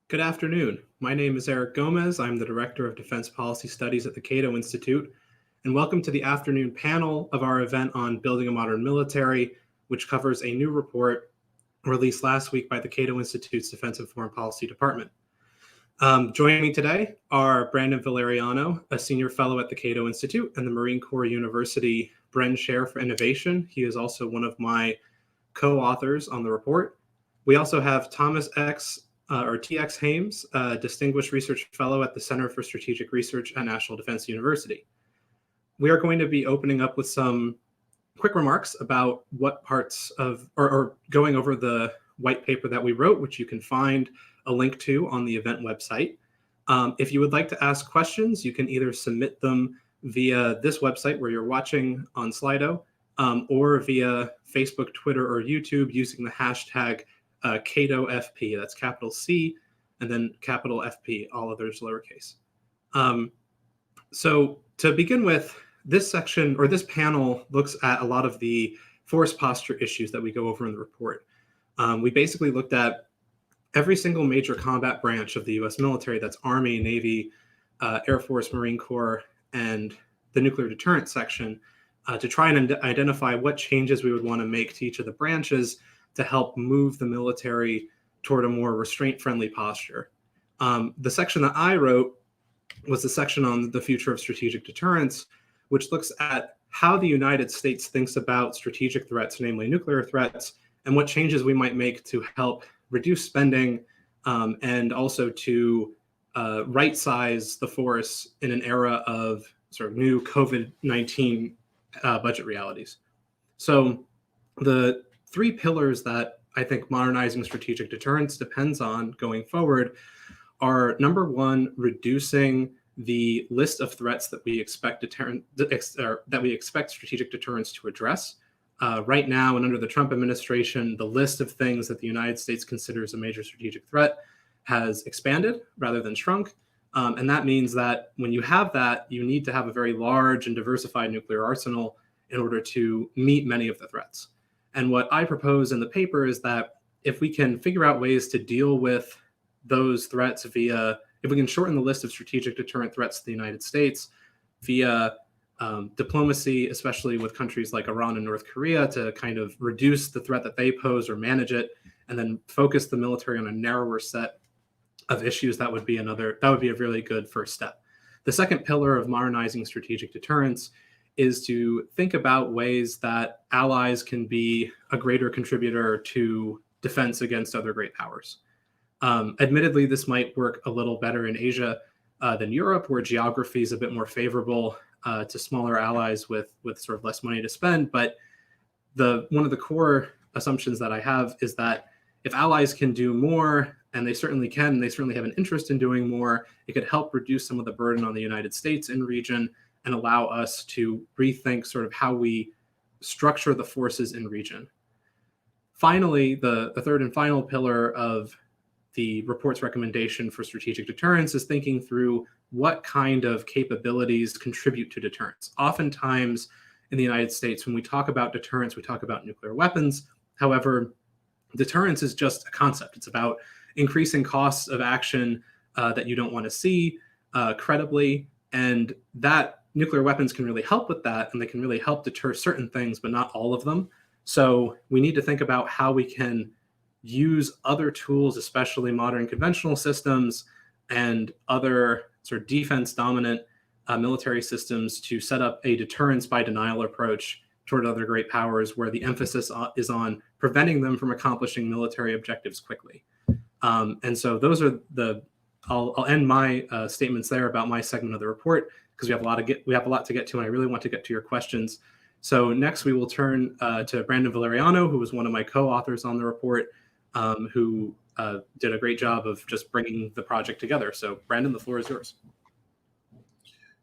Good afternoon. My name is Eric Gomez. I'm the Director of Defense Policy Studies at the Cato Institute, and welcome to the afternoon panel of our event on Building a Modern Military, which covers a new report released last week by the Cato Institute's Defense and Foreign Policy Department. Joining me today are Brandon Valeriano, a senior fellow at the Cato Institute and the Marine Corps University Bren Chair for Innovation. He is also one of my co-authors on the report. We also have Thomas TX Hames, a distinguished research fellow at the Center for Strategic Research at National Defense University. We are going to be opening up with some quick remarks about what parts of, or going over the white paper that we wrote, which you can find a link to on the event website. If you would like to ask questions, you can either submit them via this website where you're watching on Slido, or via Facebook, Twitter, or YouTube using the hashtag CatoFP. That's capital C and then capital FP, all others lowercase. So to begin with, this section or this panel looks at a lot of the force posture issues that we go over in the report. We basically looked at every single major combat branch of the US military, that's Army, Navy, Air Force, Marine Corps, and the nuclear deterrence section, to try and identify what changes we would want to make to each of the branches to help move the military toward a more restraint-friendly posture. The section that I wrote was the section on the future of strategic deterrence, which looks at how the United States thinks about strategic threats, namely nuclear threats, and what changes we might make to help reduce spending, and also to right-size the force in an era of sort of new COVID-19 budget realities. So the three pillars that I think modernizing strategic deterrence depends on going forward are, number one, reducing the list of threats that we expect strategic deterrence to address. Right now, and under the Trump administration, the list of things that the United States considers a major strategic threat has expanded rather than shrunk. And that means that when you have that, you need to have a very large and diversified nuclear arsenal in order to meet many of the threats. And what I propose in the paper is that if we can figure out ways to deal with those threats if we can shorten the list of strategic deterrent threats to the United States via diplomacy, especially with countries like Iran and North Korea, to kind of reduce the threat that they pose or manage it, and then focus the military on a narrower set of issues, that would be a really good first step. The second pillar of modernizing strategic deterrence is to think about ways that allies can be a greater contributor to defense against other great powers. Admittedly, this might work a little better in Asia than Europe, where geography is a bit more favorable to smaller allies with sort of less money to spend. But one of the core assumptions that I have is that if allies can do more, and they certainly have an interest in doing more, it could help reduce some of the burden on the United States in region and allow us to rethink sort of how we structure the forces in region. Finally, the third and final pillar of the report's recommendation for strategic deterrence is thinking through what kind of capabilities contribute to deterrence. Oftentimes in the United States, when we talk about deterrence, we talk about nuclear weapons. However, deterrence is just a concept. It's about increasing costs of action that you don't want to see credibly, and that nuclear weapons can really help with that, and they can really help deter certain things, but not all of them. So we need to think about how we can use other tools, especially modern conventional systems and other sort of defense-dominant military systems, to set up a deterrence by denial approach toward other great powers, where the emphasis is on preventing them from accomplishing military objectives quickly. And so those are I'll end my statements there about my segment of the report, because we have a lot to get to, and I really want to get to your questions. So next we will turn to Brandon Valeriano, who was one of my co-authors on the report, who did a great job of just bringing the project together. So Brandon, the floor is yours.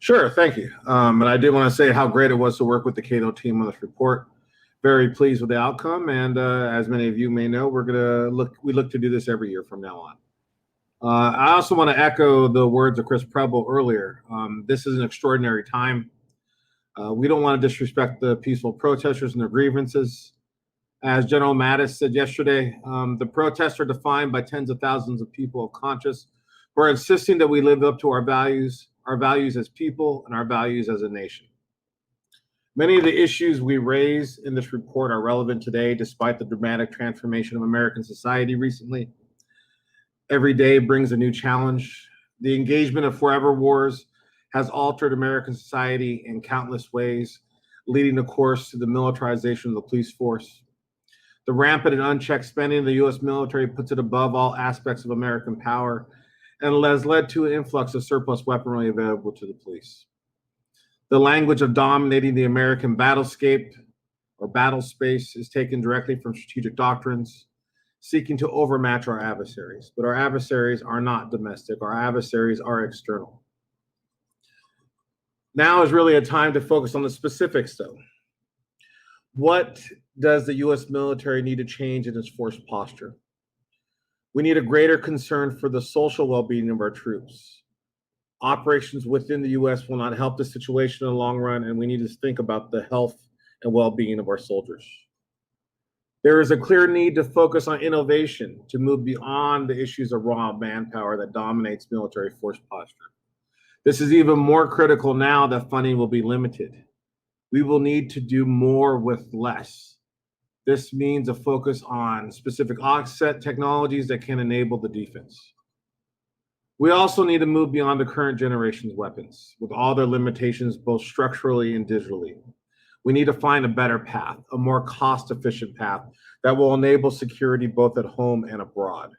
Sure, thank you. And I did want to say how great it was to work with the Cato team on this report. Very pleased with the outcome, and as many of you may know, we look to do this every year from now on. I also want to echo the words of Chris Preble earlier. This is an extraordinary time. We don't want to disrespect the peaceful protesters and their grievances. As General Mattis said yesterday, the protests are defined by tens of thousands of people of conscience who are insisting that we live up to our values as people and our values as a nation. Many of the issues we raise in this report are relevant today, despite the dramatic transformation of American society recently. Every day brings a new challenge. The engagement of forever wars has altered American society in countless ways, leading, of course, to the militarization of the police force. The rampant and unchecked spending of the U.S. military puts it above all aspects of American power and has led to an influx of surplus weaponry available to the police. The language of dominating the American battlescape or battle space is taken directly from strategic doctrines, seeking to overmatch our adversaries. But our adversaries are not domestic. Our adversaries are external. Now is really a time to focus on the specifics, though. What does the U.S. military need to change in its force posture? We need a greater concern for the social well-being of our troops. Operations within the U.S. will not help the situation in the long run, and we need to think about the health and well-being of our soldiers. There is a clear need to focus on innovation to move beyond the issues of raw manpower that dominates military force posture. This is even more critical now that funding will be limited. We will need to do more with less. This means a focus on specific offset technologies that can enable the defense. We also need to move beyond the current generation's weapons, with all their limitations, both structurally and digitally. We need to find a better path, a more cost-efficient path that will enable security both at home and abroad.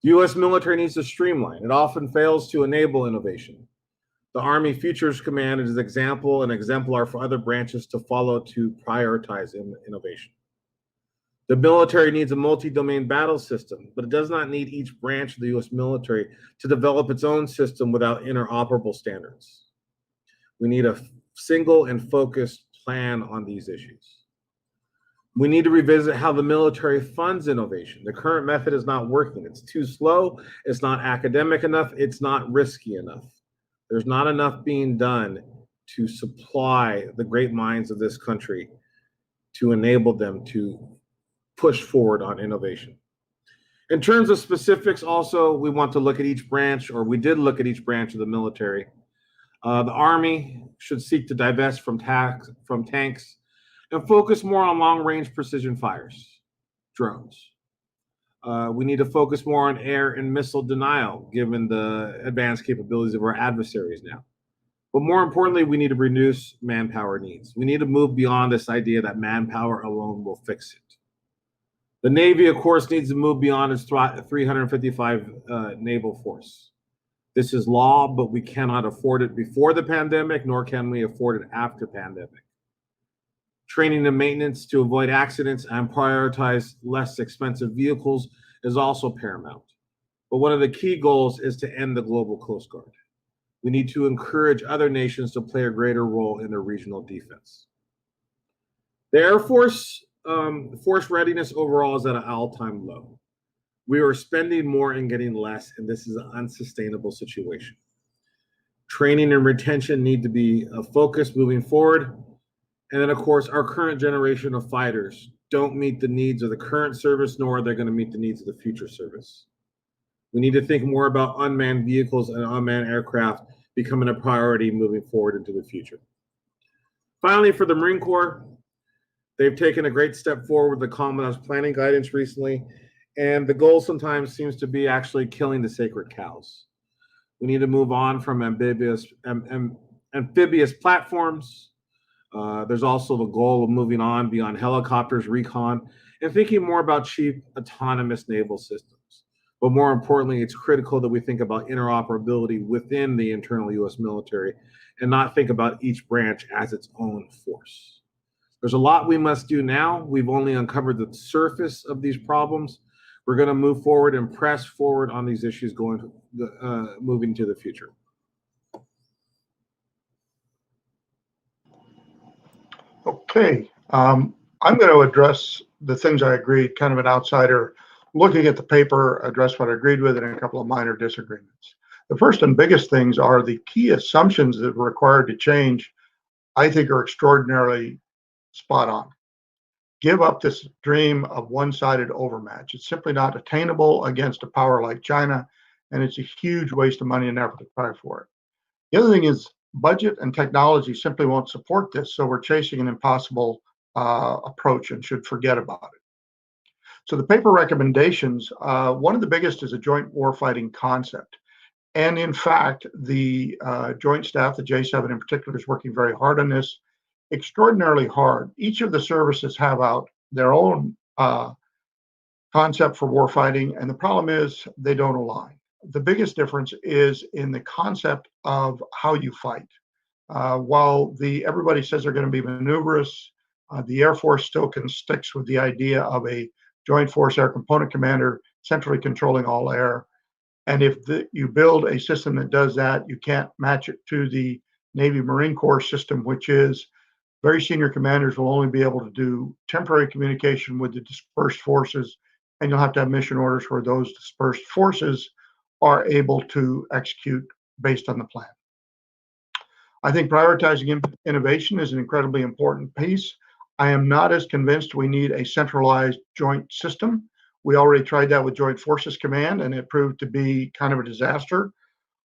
The U.S. military needs to streamline. It often fails to enable innovation. The Army Futures Command is an example and exemplar for other branches to follow to prioritize innovation. The military needs a multi-domain battle system, but it does not need each branch of the U.S. military to develop its own system without interoperable standards. We need a single and focused plan on these issues. We need to revisit how the military funds innovation. The current method is not working. It's too slow. It's not academic enough. It's not risky enough. There's not enough being done to supply the great minds of this country to enable them to push forward on innovation. In terms of specifics, also, we want to look at each branch, or we did look at each branch of the military. The Army should seek to divest from tanks and focus more on long-range precision fires, drones. We need to focus more on air and missile denial, given the advanced capabilities of our adversaries now. But more importantly, we need to reduce manpower needs. We need to move beyond this idea that manpower alone will fix it. The Navy, of course, needs to move beyond its 355 naval force. This is law, but we cannot afford it before the pandemic, nor can we afford it after pandemic. Training and maintenance to avoid accidents and prioritize less expensive vehicles is also paramount. But one of the key goals is to end the global Coast Guard. We need to encourage other nations to play a greater role in their regional defense. The Air Force force readiness overall is at an all-time low. We are spending more and getting less, and this is an unsustainable situation. Training and retention need to be a focus moving forward. And then, of course, our current generation of fighters don't meet the needs of the current service, nor are they going to meet the needs of the future service. We need to think more about unmanned vehicles and unmanned aircraft becoming a priority moving forward into the future. Finally, for the Marine Corps, they've taken a great step forward with the Commandant's planning guidance recently, and the goal sometimes seems to be actually killing the sacred cows. We need to move on from amphibious platforms. There's also the goal of moving on beyond helicopters, recon, and thinking more about cheap autonomous naval systems. But more importantly, it's critical that we think about interoperability within the internal U.S. military and not think about each branch as its own force. There's a lot we must do now. We've only uncovered the surface of these problems. We're going to move forward and press forward on these issues moving to the future. Okay, I'm going to address the things I agreed, kind of an outsider, looking at the paper, address what I agreed with and a couple of minor disagreements. The first and biggest things are the key assumptions that are required to change, I think are extraordinarily spot on. give up this dream of one-sided overmatch. It's simply not attainable against a power like China, and it's a huge waste of money and effort to try for it. The other thing is budget and technology simply won't support this, so we're chasing an impossible approach and should forget about it. So the paper recommendations, one of the biggest is a joint warfighting concept. And in fact, the Joint Staff, the J7 in particular, is working very hard on this, extraordinarily hard. Each of the services have out their own concept for warfighting, and the problem is they don't align. The biggest difference is in the concept of how you fight. While everybody says they're going to be maneuverous, the Air Force still sticks with the idea of a Joint Force Air Component Commander centrally controlling all air. And if you build a system that does that, you can't match it to the Navy Marine Corps system, which is very senior commanders will only be able to do temporary communication with the dispersed forces, and you'll have to have mission orders where those dispersed forces are able to execute based on the plan. I think prioritizing innovation is an incredibly important piece. I am not as convinced we need a centralized joint system. We already tried that with Joint Forces Command, and it proved to be kind of a disaster.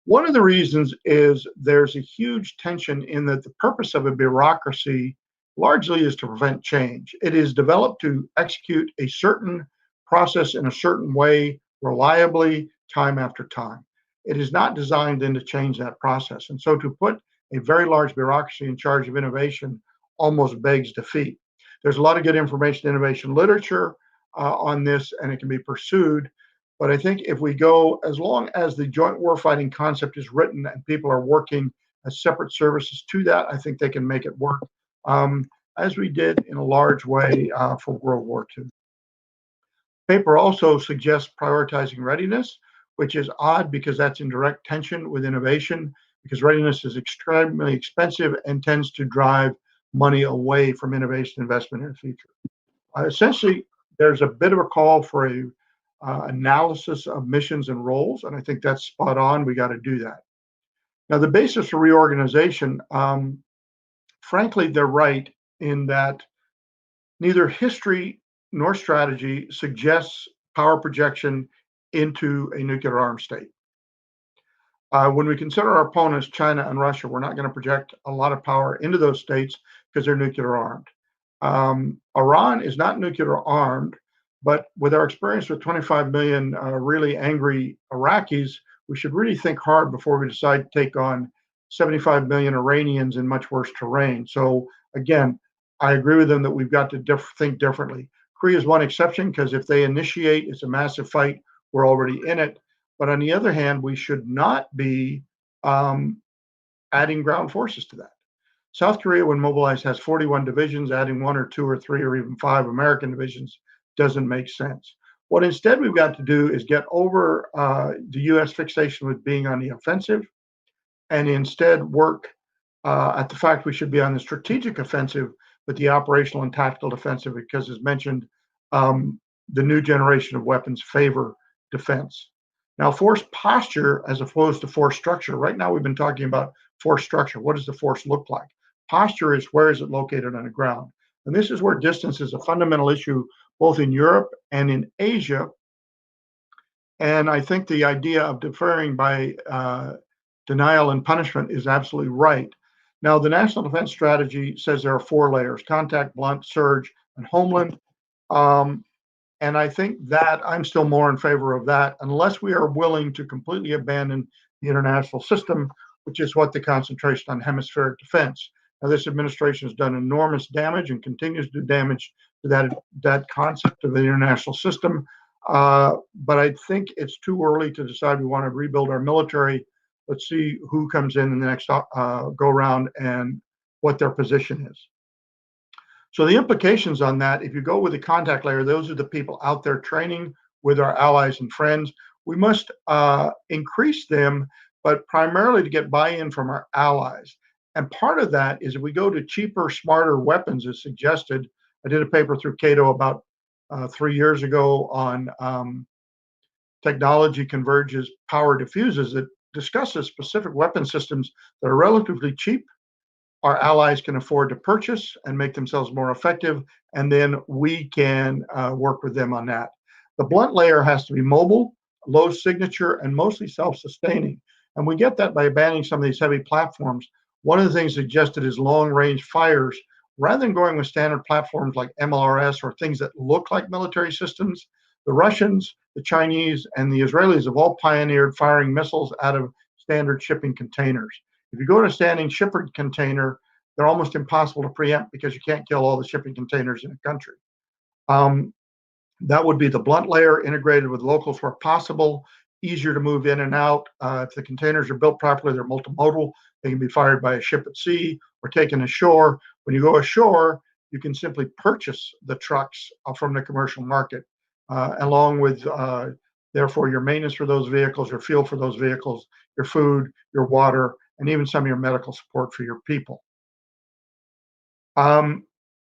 One of the reasons is there's a huge tension in that the purpose of a bureaucracy largely is to prevent change. It is developed to execute a certain process in a certain way, reliably, time after time. It is not designed then to change that process. And so to put a very large bureaucracy in charge of innovation almost begs defeat. There's a lot of good information innovation literature on this, and it can be pursued. But I think if we go, as long as the joint warfighting concept is written and people are working as separate services to that, I think they can make it work, as we did in a large way for World War II. Paper also suggests prioritizing readiness, which is odd because that's in direct tension with innovation, because readiness is extremely expensive and tends to drive money away from innovation investment in the future. Essentially, there's a bit of a call for a analysis of missions and roles, and I think that's spot on. We got to do that. Now, the basis for reorganization, frankly, they're right in that neither history nor strategy suggests power projection into a nuclear armed state. When we consider our opponents, China and Russia, we're not going to project a lot of power into those states because they're nuclear armed. Iran is not nuclear armed, but with our experience with 25 million really angry Iraqis, we should really think hard before we decide to take on 75 million Iranians in much worse terrain. So again, I agree with them that we've got to think differently. Korea is one exception because if they initiate, it's a massive fight. We're already in it. But on the other hand, we should not be adding ground forces to that. South Korea, when mobilized, has 41 divisions. Adding 1 or 2 or 3 or even 5 American divisions doesn't make sense. What instead we've got to do is get over the U.S. fixation with being on the offensive and instead work at the fact we should be on the strategic offensive, but the operational and tactical defensive, because as mentioned, the new generation of weapons favor defense. Now, force posture as opposed to force structure. Right now, we've been talking about force structure. What does the force look like? Posture is where is it located on the ground? And this is where distance is a fundamental issue, both in Europe and in Asia. And I think the idea of deferring by denial and punishment is absolutely right. Now, the National Defense Strategy says there are 4 layers: contact, blunt, surge, and homeland. And I think that I'm still more in favor of that, unless we are willing to completely abandon the international system, which is what the concentration on hemispheric defense. Now, this administration has done enormous damage and continues to do damage to that concept of the international system. But I think it's too early to decide we want to rebuild our military. Let's see who comes in the next go round and what their position is. So the implications on that, if you go with the contact layer, those are the people out there training with our allies and friends. We must increase them, but primarily to get buy-in from our allies. And part of that is if we go to cheaper, smarter weapons as suggested. I did a paper through Cato about 3 years ago on technology converges power diffuses that discusses specific weapon systems that are relatively cheap our allies can afford to purchase and make themselves more effective, and then we can work with them on that. The blunt layer has to be mobile, low signature, and mostly self-sustaining. And we get that by banning some of these heavy platforms. One of the things suggested is long-range fires. Rather than going with standard platforms like MLRS or things that look like military systems, the Russians, the Chinese, and the Israelis have all pioneered firing missiles out of standard shipping containers. If you go to a standing shipping container, they're almost impossible to preempt because you can't kill all the shipping containers in a country. That would be the blunt layer, integrated with locals where possible, easier to move in and out. If the containers are built properly, they're multimodal. They can be fired by a ship at sea or taken ashore. When you go ashore, you can simply purchase the trucks from the commercial market, along with, therefore, your maintenance for those vehicles, your fuel for those vehicles, your food, your water, and even some of your medical support for your people.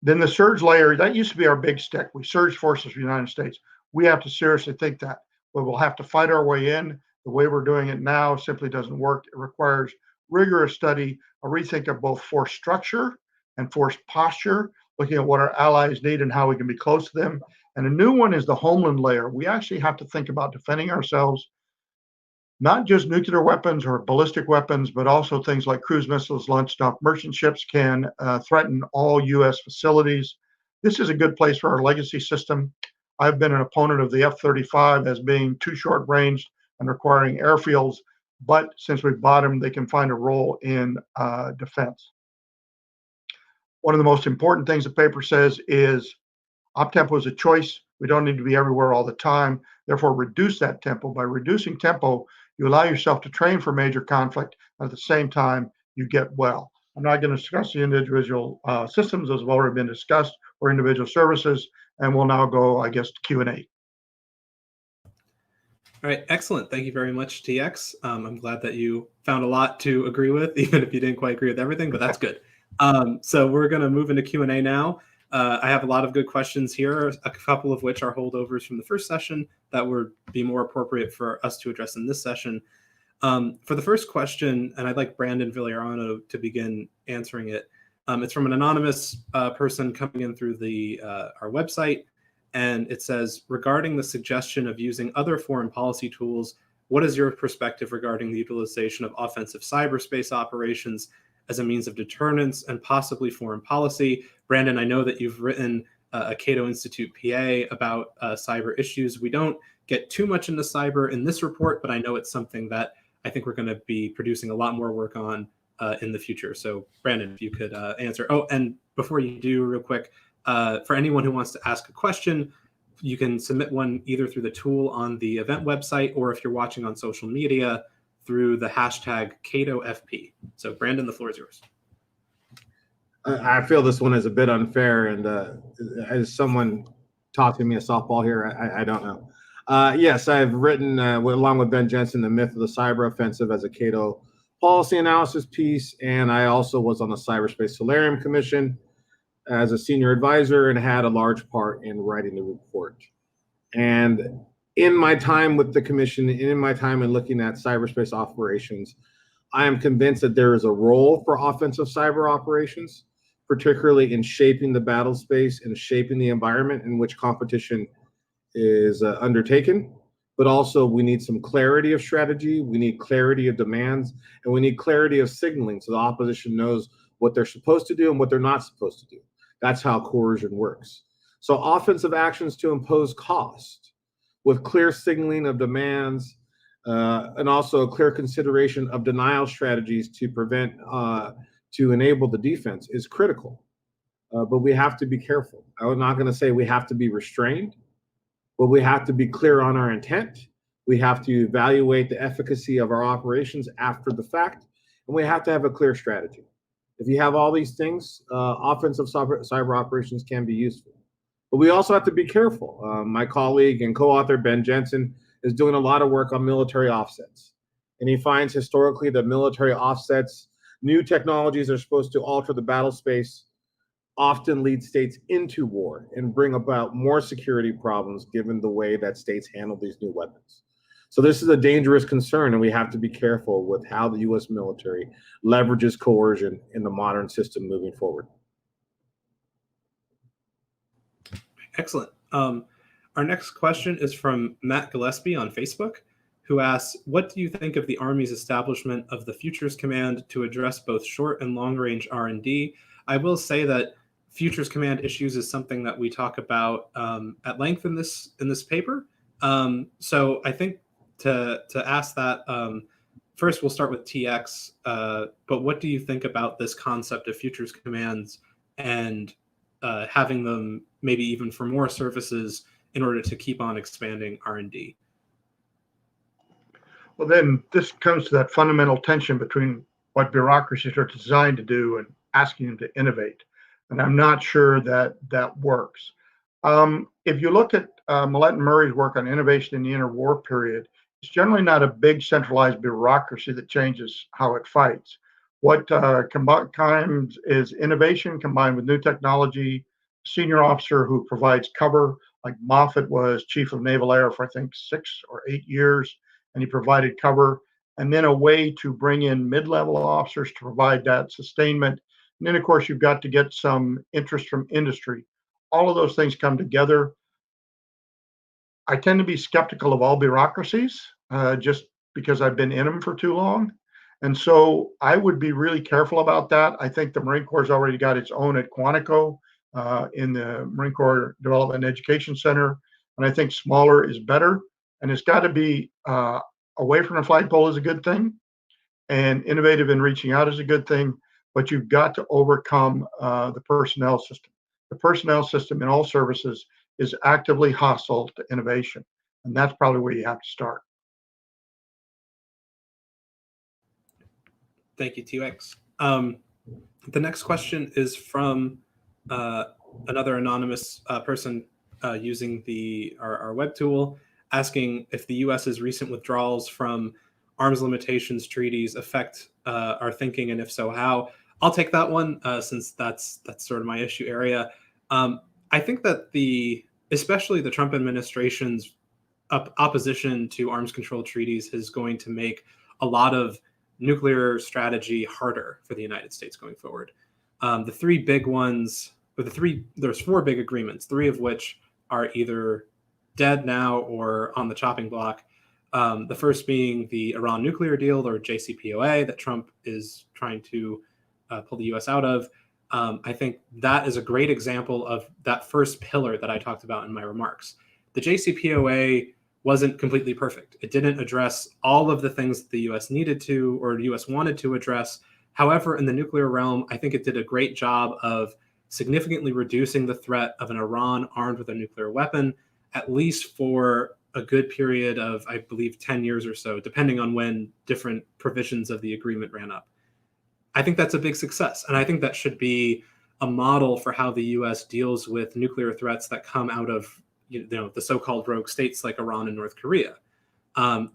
Then the surge layer, that used to be our big stick. We surge forces for the United States. We have to seriously think that, but we'll have to fight our way in. The way we're doing it now simply doesn't work. It requires rigorous study, a rethink of both force structure and force posture, looking at what our allies need and how we can be close to them. And a new one is the homeland layer. We actually have to think about defending ourselves, not just nuclear weapons or ballistic weapons, but also things like cruise missiles, launch-stop merchant ships can threaten all U.S. facilities. This is a good place for our legacy system. I've been an opponent of the F-35 as being too short-ranged and requiring airfields, but since we've bought them, they can find a role in defense. One of the most important things the paper says is op-tempo is a choice. We don't need to be everywhere all the time. Therefore, reduce that tempo. By reducing tempo, you allow yourself to train for major conflict, and at the same time, you get well. I'm not going to discuss the individual systems, as have already been discussed, or individual services, and we'll now go, I guess, to Q&A. All right, excellent. Thank you very much, TX. I'm glad that you found a lot to agree with, even if you didn't quite agree with everything, but that's good. So we're going to move into Q&A now. I have a lot of good questions here, a couple of which are holdovers from the first session that would be more appropriate for us to address in this session. For the first question, and I'd like Brandon Valeriano to begin answering it. It's from an anonymous person coming in through our website, and it says, regarding the suggestion of using other foreign policy tools, what is your perspective regarding the utilization of offensive cyberspace operations as a means of deterrence and possibly foreign policy? Brandon, I know that you've written a Cato Institute PA about cyber issues. We don't get too much into cyber in this report, but I know it's something that I think we're going to be producing a lot more work on in the future. So Brandon, if you could answer. Oh, and before you do, real quick, for anyone who wants to ask a question, you can submit one either through the tool on the event website, or if you're watching on social media, through the hashtag CatoFP. So Brandon, the floor is yours. I feel this one is a bit unfair, and as someone taught me a softball here, I don't know. Yes, I've written, along with Ben Jensen, The Myth of the Cyber Offensive as a Cato policy analysis piece, and I also was on the Cyberspace Solarium Commission as a senior advisor and had a large part in writing the report. And in my time with the commission, in my time in looking at cyberspace operations, I am convinced that there is a role for offensive cyber operations, particularly in shaping the battle space and shaping the environment in which competition is undertaken. But also we need some clarity of strategy, we need clarity of demands, and we need clarity of signaling so the opposition knows what they're supposed to do and what they're not supposed to do. That's how coercion works. So offensive actions to impose cost with clear signaling of demands, and also a clear consideration of denial strategies to prevent, to enable the defense is critical. But we have to be careful. I'm not going to say we have to be restrained, but we have to be clear on our intent. We have to evaluate the efficacy of our operations after the fact, and we have to have a clear strategy. If you have all these things, offensive cyber operations can be useful. But we also have to be careful. My colleague and co-author Ben Jensen is doing a lot of work on military offsets. And he finds historically that military offsets, new technologies are supposed to alter the battle space, often lead states into war and bring about more security problems given the way that states handle these new weapons. So this is a dangerous concern, and we have to be careful with how the U.S. military leverages coercion in the modern system moving forward. Excellent. Our next question is from Matt Gillespie on Facebook, who asks, what do you think of the Army's establishment of the Futures Command to address both short and long-range R&D? I will say that Futures Command issues is something that we talk about at length in this paper. So I think to ask that, first we'll start with TX, but what do you think about this concept of Futures Commands and having them maybe even for more services in order to keep on expanding R&D? Well, then this comes to that fundamental tension between what bureaucracies are designed to do and asking them to innovate. And I'm not sure that that works. If you look at Millett and Murray's work on innovation in the interwar period, it's generally not a big centralized bureaucracy that changes how it fights. What combines is innovation combined with new technology, senior officer who provides cover, like Moffett was chief of naval air for I think 6 or 8 years, and he provided cover, and then a way to bring in mid-level officers to provide that sustainment. And then of course you've got to get some interest from industry. All of those things come together. I tend to be skeptical of all bureaucracies just because I've been in them for too long. And so I would be really careful about that. I think the Marine Corps has already got its own at Quantico in the Marine Corps Development and Education Center. And I think smaller is better. And it's got to be away from the flagpole is a good thing, and innovative in reaching out is a good thing. But you've got to overcome the personnel system. The personnel system in all services is actively hostile to innovation. And that's probably where you have to start. Thank you, TX. The next question is from another anonymous person using our web tool, asking if the U.S.'s recent withdrawals from arms limitations treaties affect our thinking, and if so, how? I'll take that one since that's sort of my issue area. I think that especially the Trump administration's opposition to arms control treaties is going to make a lot of nuclear strategy harder for the United States going forward. The three big ones, or there's 4 big agreements, 3 of which are either dead now or on the chopping block. The first being the Iran nuclear deal, or JCPOA, that Trump is trying to pull the U.S. out of. I think that is a great example of that first pillar that I talked about in my remarks. The JCPOA wasn't completely perfect. It didn't address all of the things that the U.S. needed to, or the U.S. wanted to address. However, in the nuclear realm, I think it did a great job of significantly reducing the threat of an Iran armed with a nuclear weapon, at least for a good period of, I believe, 10 years or so, depending on when different provisions of the agreement ran up. I think that's a big success. And I think that should be a model for how the U.S. deals with nuclear threats that come out of the so-called rogue states like Iran and North Korea.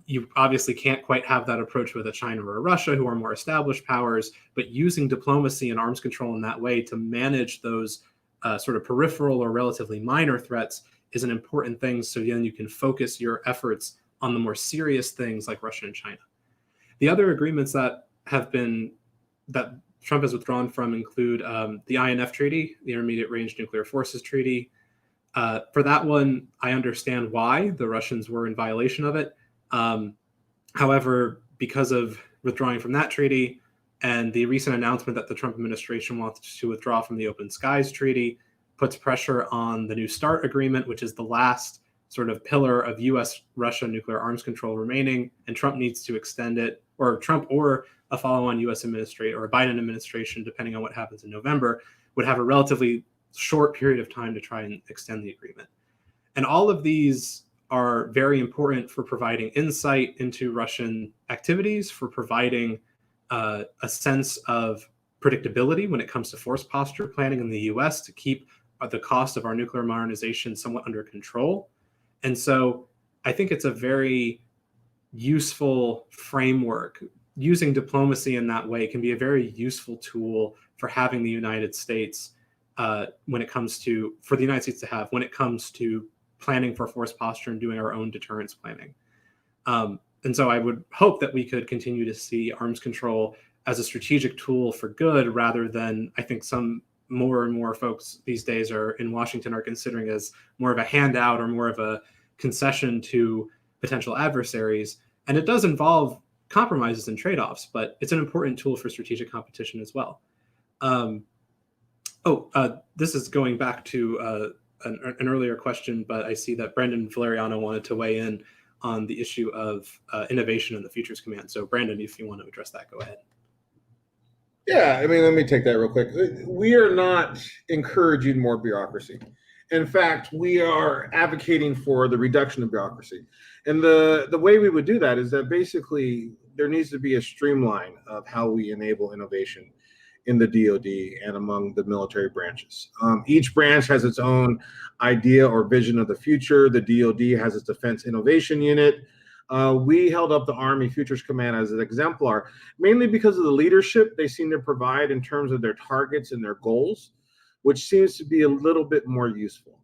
You obviously can't quite have that approach with a China or a Russia, who are more established powers, but using diplomacy and arms control in that way to manage those sort of peripheral or relatively minor threats is an important thing, so then you can focus your efforts on the more serious things like Russia and China. The other agreements that Trump has withdrawn from include the INF Treaty, the Intermediate Range Nuclear Forces Treaty. For that one, I understand why the Russians were in violation of it. However, because of withdrawing from that treaty and the recent announcement that the Trump administration wants to withdraw from the Open Skies Treaty, puts pressure on the New START agreement, which is the last sort of pillar of U.S.-Russia nuclear arms control remaining, and Trump needs to extend it, or Trump or a follow-on U.S. administration or a Biden administration, depending on what happens in November, would have a relatively short period of time to try and extend the agreement. And all of these are very important for providing insight into Russian activities, for providing a sense of predictability when it comes to force posture planning in the U.S. to keep the cost of our nuclear modernization somewhat under control. And so I think it's a very useful framework. Using diplomacy in that way can be a very useful tool for having the United States for the United States to have when it comes to planning for force posture and doing our own deterrence planning. And so I would hope that we could continue to see arms control as a strategic tool for good, rather than, I think some more and more folks these days are in Washington are considering as more of a handout or more of a concession to potential adversaries. And it does involve compromises and trade-offs, but it's an important tool for strategic competition as well. This is going back to an earlier question, but I see that Brandon Valeriano wanted to weigh in on the issue of innovation in the Futures Command. So Brandon, if you want to address that, go ahead. Yeah, I mean, let me take that real quick. We are not encouraging more bureaucracy. In fact, we are advocating for the reduction of bureaucracy. And the way we would do that is that basically there needs to be a streamline of how we enable innovation in the DoD and among the military branches. Each branch has its own idea or vision of the future. The DoD has its Defense Innovation Unit. We held up the Army Futures Command as an exemplar, mainly because of the leadership they seem to provide in terms of their targets and their goals, which seems to be a little bit more useful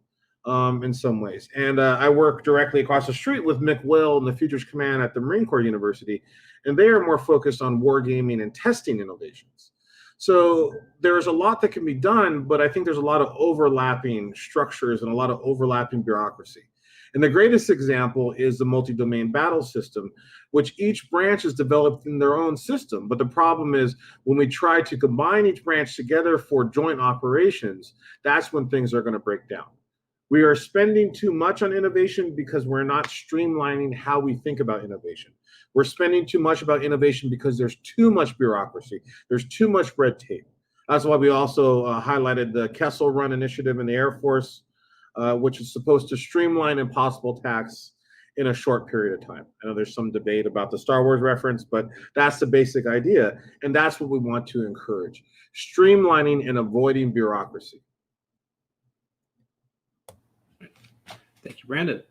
in some ways. And I work directly across the street with Mick Will in the Futures Command at the Marine Corps University, and they are more focused on wargaming and testing innovations. So there's a lot that can be done, but I think there's a lot of overlapping structures and a lot of overlapping bureaucracy. And the greatest example is the multi-domain battle system, which each branch has developed in their own system. But the problem is when we try to combine each branch together for joint operations, that's when things are going to break down. We are spending too much on innovation because we're not streamlining how we think about innovation. We're spending too much about innovation because there's too much bureaucracy. There's too much red tape. That's why we also highlighted the Kessel Run initiative in the Air Force, which is supposed to streamline impossible tasks in a short period of time. I know there's some debate about the Star Wars reference, but that's the basic idea. And that's what we want to encourage, streamlining and avoiding bureaucracy. Thank you, Brandon.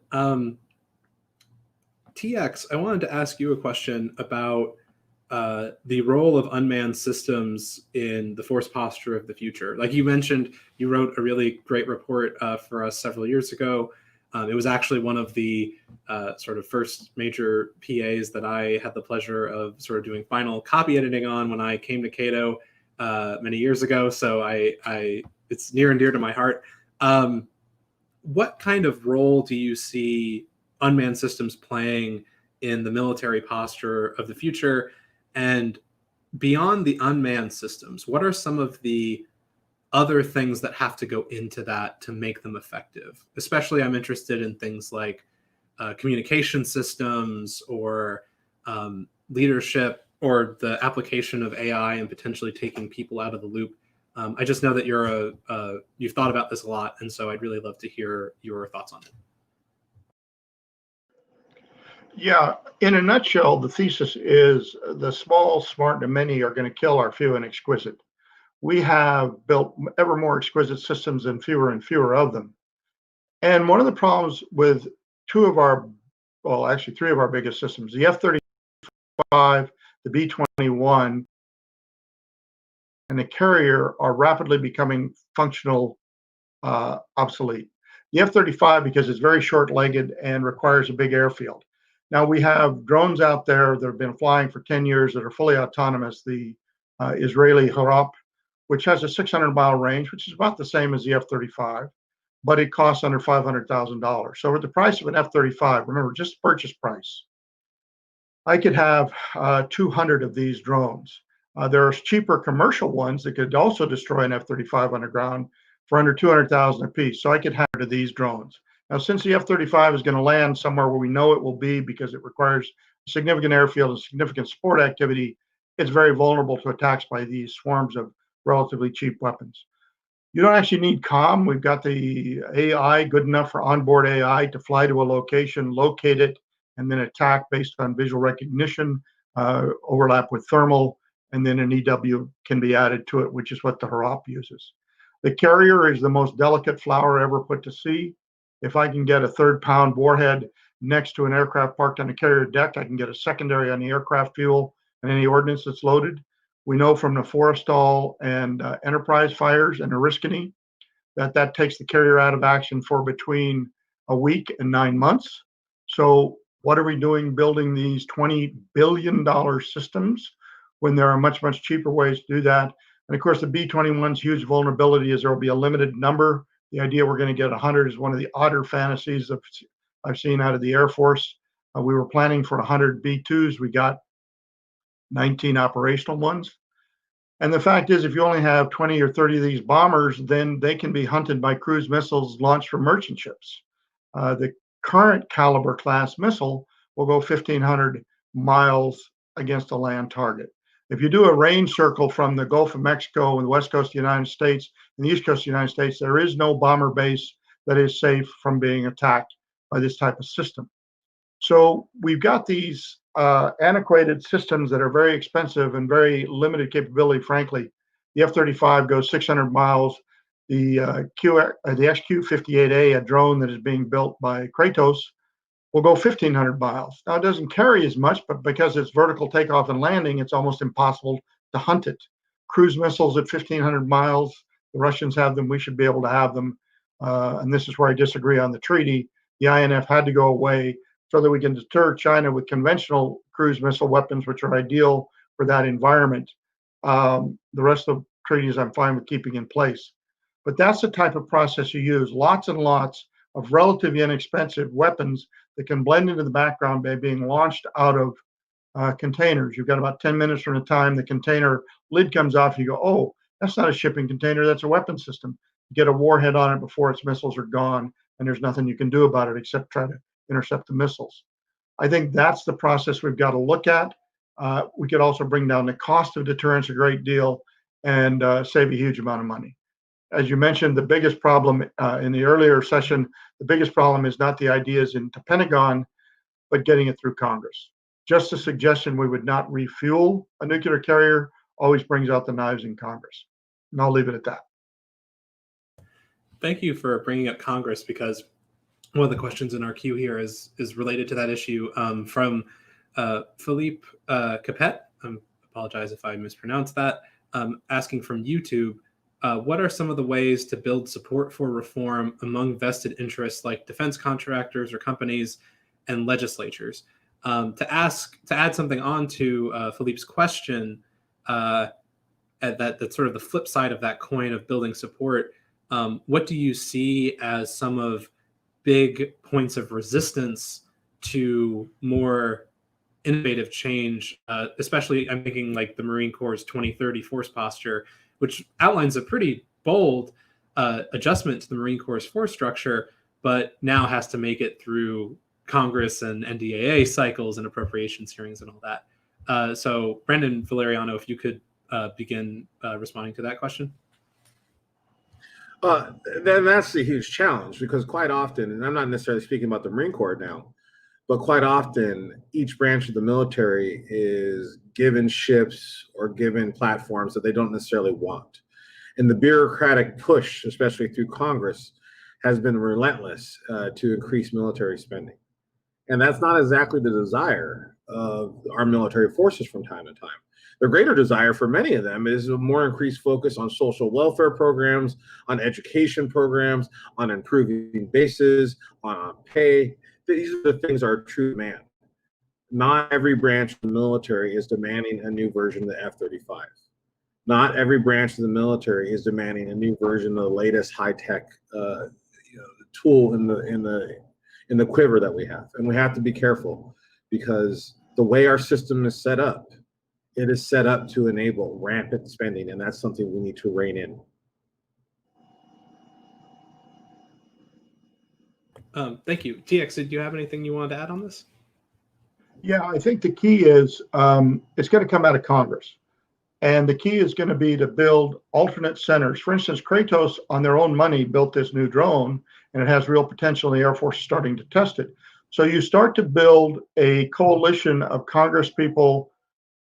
TX, I wanted to ask you a question about the role of unmanned systems in the force posture of the future. Like you mentioned, you wrote a really great report for us several years ago. It was actually one of the sort of first major PAs that I had the pleasure of sort of doing final copy editing on when I came to Cato many years ago. So it's near and dear to my heart. What kind of role do you see unmanned systems playing in the military posture of the future? And beyond the unmanned systems, what are some of the other things that have to go into that to make them effective? Especially, I'm interested in things like communication systems or leadership or the application of AI and potentially taking people out of the loop. I just know that you've thought about this a lot, and so I'd really love to hear your thoughts on it. Yeah, in a nutshell, the thesis is the small, smart, and many are going to kill our few and exquisite. We have built ever more exquisite systems and fewer of them. And one of the problems with three of our biggest systems, the F-35, the B-21, and the carrier are rapidly becoming functional obsolete. The F-35, because it's very short-legged and requires a big airfield. Now we have drones out there that have been flying for 10 years that are fully autonomous. The Israeli havoc, which has a 600-mile range, which is about the same as the F-35, but it costs under $500,000. So with the price of an F-35, remember, just purchase price, I could have 200 of these drones. There are cheaper commercial ones that could also destroy an F-35 underground for under $200,000 a piece. So I could have 100 of these drones. Now, since the F-35 is going to land somewhere where we know it will be because it requires a significant airfield and significant support activity, it's very vulnerable to attacks by these swarms of relatively cheap weapons. You don't actually need comm. We've got the AI good enough for onboard AI to fly to a location, locate it, and then attack based on visual recognition, overlap with thermal, and then an EW can be added to it, which is what the Harop uses. The carrier is the most delicate flower ever put to sea. If I can get a 3rd-pound warhead next to an aircraft parked on a carrier deck, I can get a secondary on the aircraft fuel and any ordnance that's loaded. We know from the Forrestal and Enterprise fires and Oriskany that takes the carrier out of action for between a week and 9 months. So What are we doing building these $20 billion systems when there are much, much cheaper ways to do that? And of course, the B-21's huge vulnerability is there will be a limited number. The idea we're going to get 100 is one of the odder fantasies I've seen out of the Air Force. We were planning for 100 B-2s. We got 19 operational ones. And the fact is, if you only have 20 or 30 of these bombers, then they can be hunted by cruise missiles launched from merchant ships. The current caliber class missile will go 1,500 miles against a land target. If you do a range circle from the Gulf of Mexico and the west coast of the United States and the east coast of the United States, there is no bomber base that is safe from being attacked by this type of system. So we've got these antiquated systems that are very expensive and very limited capability, frankly. The F-35 goes 600 miles. The XQ-58A, a drone that is being built by Kratos, will go 1,500 miles. Now, it doesn't carry as much, but because it's vertical takeoff and landing, it's almost impossible to hunt it. Cruise missiles at 1,500 miles, the Russians have them, we should be able to have them. And this is where I disagree on the treaty. The INF had to go away so that we can deter China with conventional cruise missile weapons, which are ideal for that environment. The rest of the treaties I'm fine with keeping in place. But that's the type of process you use. Lots and lots of relatively inexpensive weapons that can blend into the background by being launched out of containers. You've got about 10 minutes from the time the container lid comes off, you go, oh, that's not a shipping container, that's a weapon system. You get a warhead on it before its missiles are gone, and there's nothing you can do about it except try to intercept the missiles. I think that's the process we've got to look at. We could also bring down the cost of deterrence a great deal and save a huge amount of money. As you mentioned, the biggest problem in the earlier session, the biggest problem is not the ideas in the Pentagon, but getting it through Congress. Just the suggestion we would not refuel a nuclear carrier always brings out the knives in Congress. And I'll leave it at that. Thank you for bringing up Congress, because one of the questions in our queue here is related to that issue from Philippe Capet. I apologize if I mispronounced that. Asking from YouTube, what are some of the ways to build support for reform among vested interests like defense contractors or companies and legislatures? To add something on to Philippe's question, that's sort of the flip side of that coin of building support. What do you see as some of big points of resistance to more innovative change, especially I'm thinking like the Marine Corps' 2030 force posture, which outlines a pretty bold adjustment to the Marine Corps' force structure, but now has to make it through Congress and NDAA cycles and appropriations hearings and all that. So Brandon Valeriano, if you could begin responding to that question. Then that's the huge challenge, because quite often, and I'm not necessarily speaking about the Marine Corps now, but quite often each branch of the military is given ships or given platforms that they don't necessarily want. And the bureaucratic push, especially through Congress, has been relentless to increase military spending. And that's not exactly the desire of our military forces from time to time. The greater desire for many of them is a more increased focus on social welfare programs, on education programs, on improving bases, on pay. These are the things that are true demand. Not every branch of the military is demanding a new version of the F-35. Not every branch of the military is demanding a new version of the latest high-tech tool in the quiver that we have. And we have to be careful, because the way our system is set up, it is set up to enable rampant spending, and that's something we need to rein in. Thank you. TX, did you have anything you wanted to add on this? Yeah, I think the key is it's going to come out of Congress. And the key is going to be to build alternate centers. For instance, Kratos, on their own money, built this new drone, and it has real potential, and the Air Force is starting to test it. So you start to build a coalition of Congress people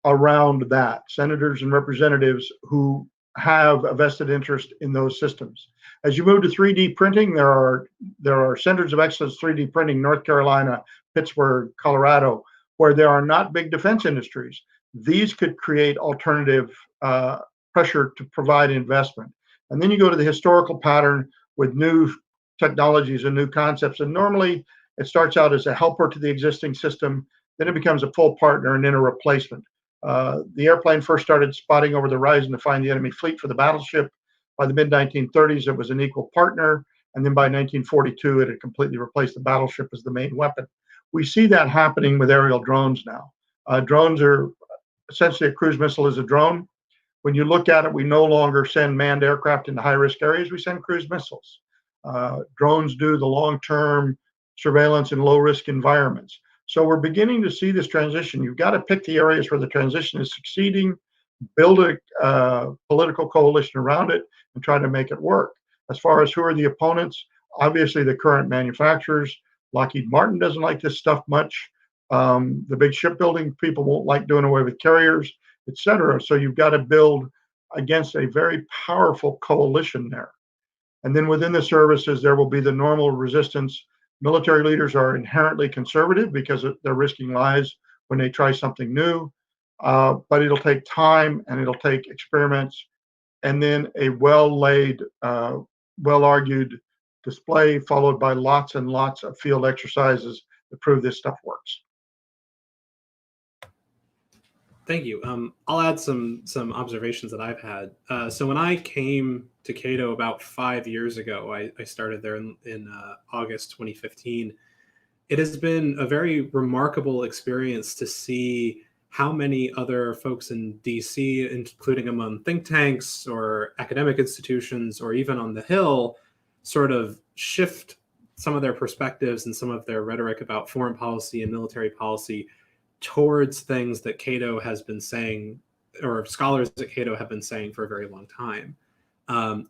around that, senators and representatives who have a vested interest in those systems. As you move to 3D printing, there are centers of excellence 3D printing, North Carolina, Pittsburgh, Colorado, where there are not big defense industries. These could create alternative pressure to provide investment. And then you go to the historical pattern with new technologies and new concepts. And normally It starts out as a helper to the existing system, then it becomes a full partner and then a replacement. The airplane first started spotting over the horizon to find the enemy fleet for the battleship. By the mid-1930s, it was an equal partner. And then by 1942, it had completely replaced the battleship as the main weapon. We see that happening with aerial drones now. Drones are essentially a cruise missile is a drone. When you look at it, we no longer send manned aircraft into high-risk areas. We send cruise missiles. Drones do the long-term surveillance in low-risk environments. So we're beginning to see this transition. You've got to pick the areas where the transition is succeeding, build a political coalition around it, and try to make it work. As far as who are the opponents, obviously the current manufacturers. Lockheed Martin doesn't like this stuff much. The big shipbuilding people won't like doing away with carriers, etc. So you've got to build against a very powerful coalition there. And then within the services, there will be the normal resistance. Military leaders are inherently conservative because they're risking lives when they try something new. But it'll take time and it'll take experiments and then a well-laid, well-argued display followed by lots and lots of field exercises to prove this stuff works. Thank you. I'll add some observations that I've had. So when I came to Cato about 5 years ago, I started there in August 2015. It has been a very remarkable experience to see how many other folks in DC, including among think tanks or academic institutions or even on the Hill, sort of shift some of their perspectives and some of their rhetoric about foreign policy and military policy towards things that Cato has been saying, or scholars at Cato have been saying for a very long time.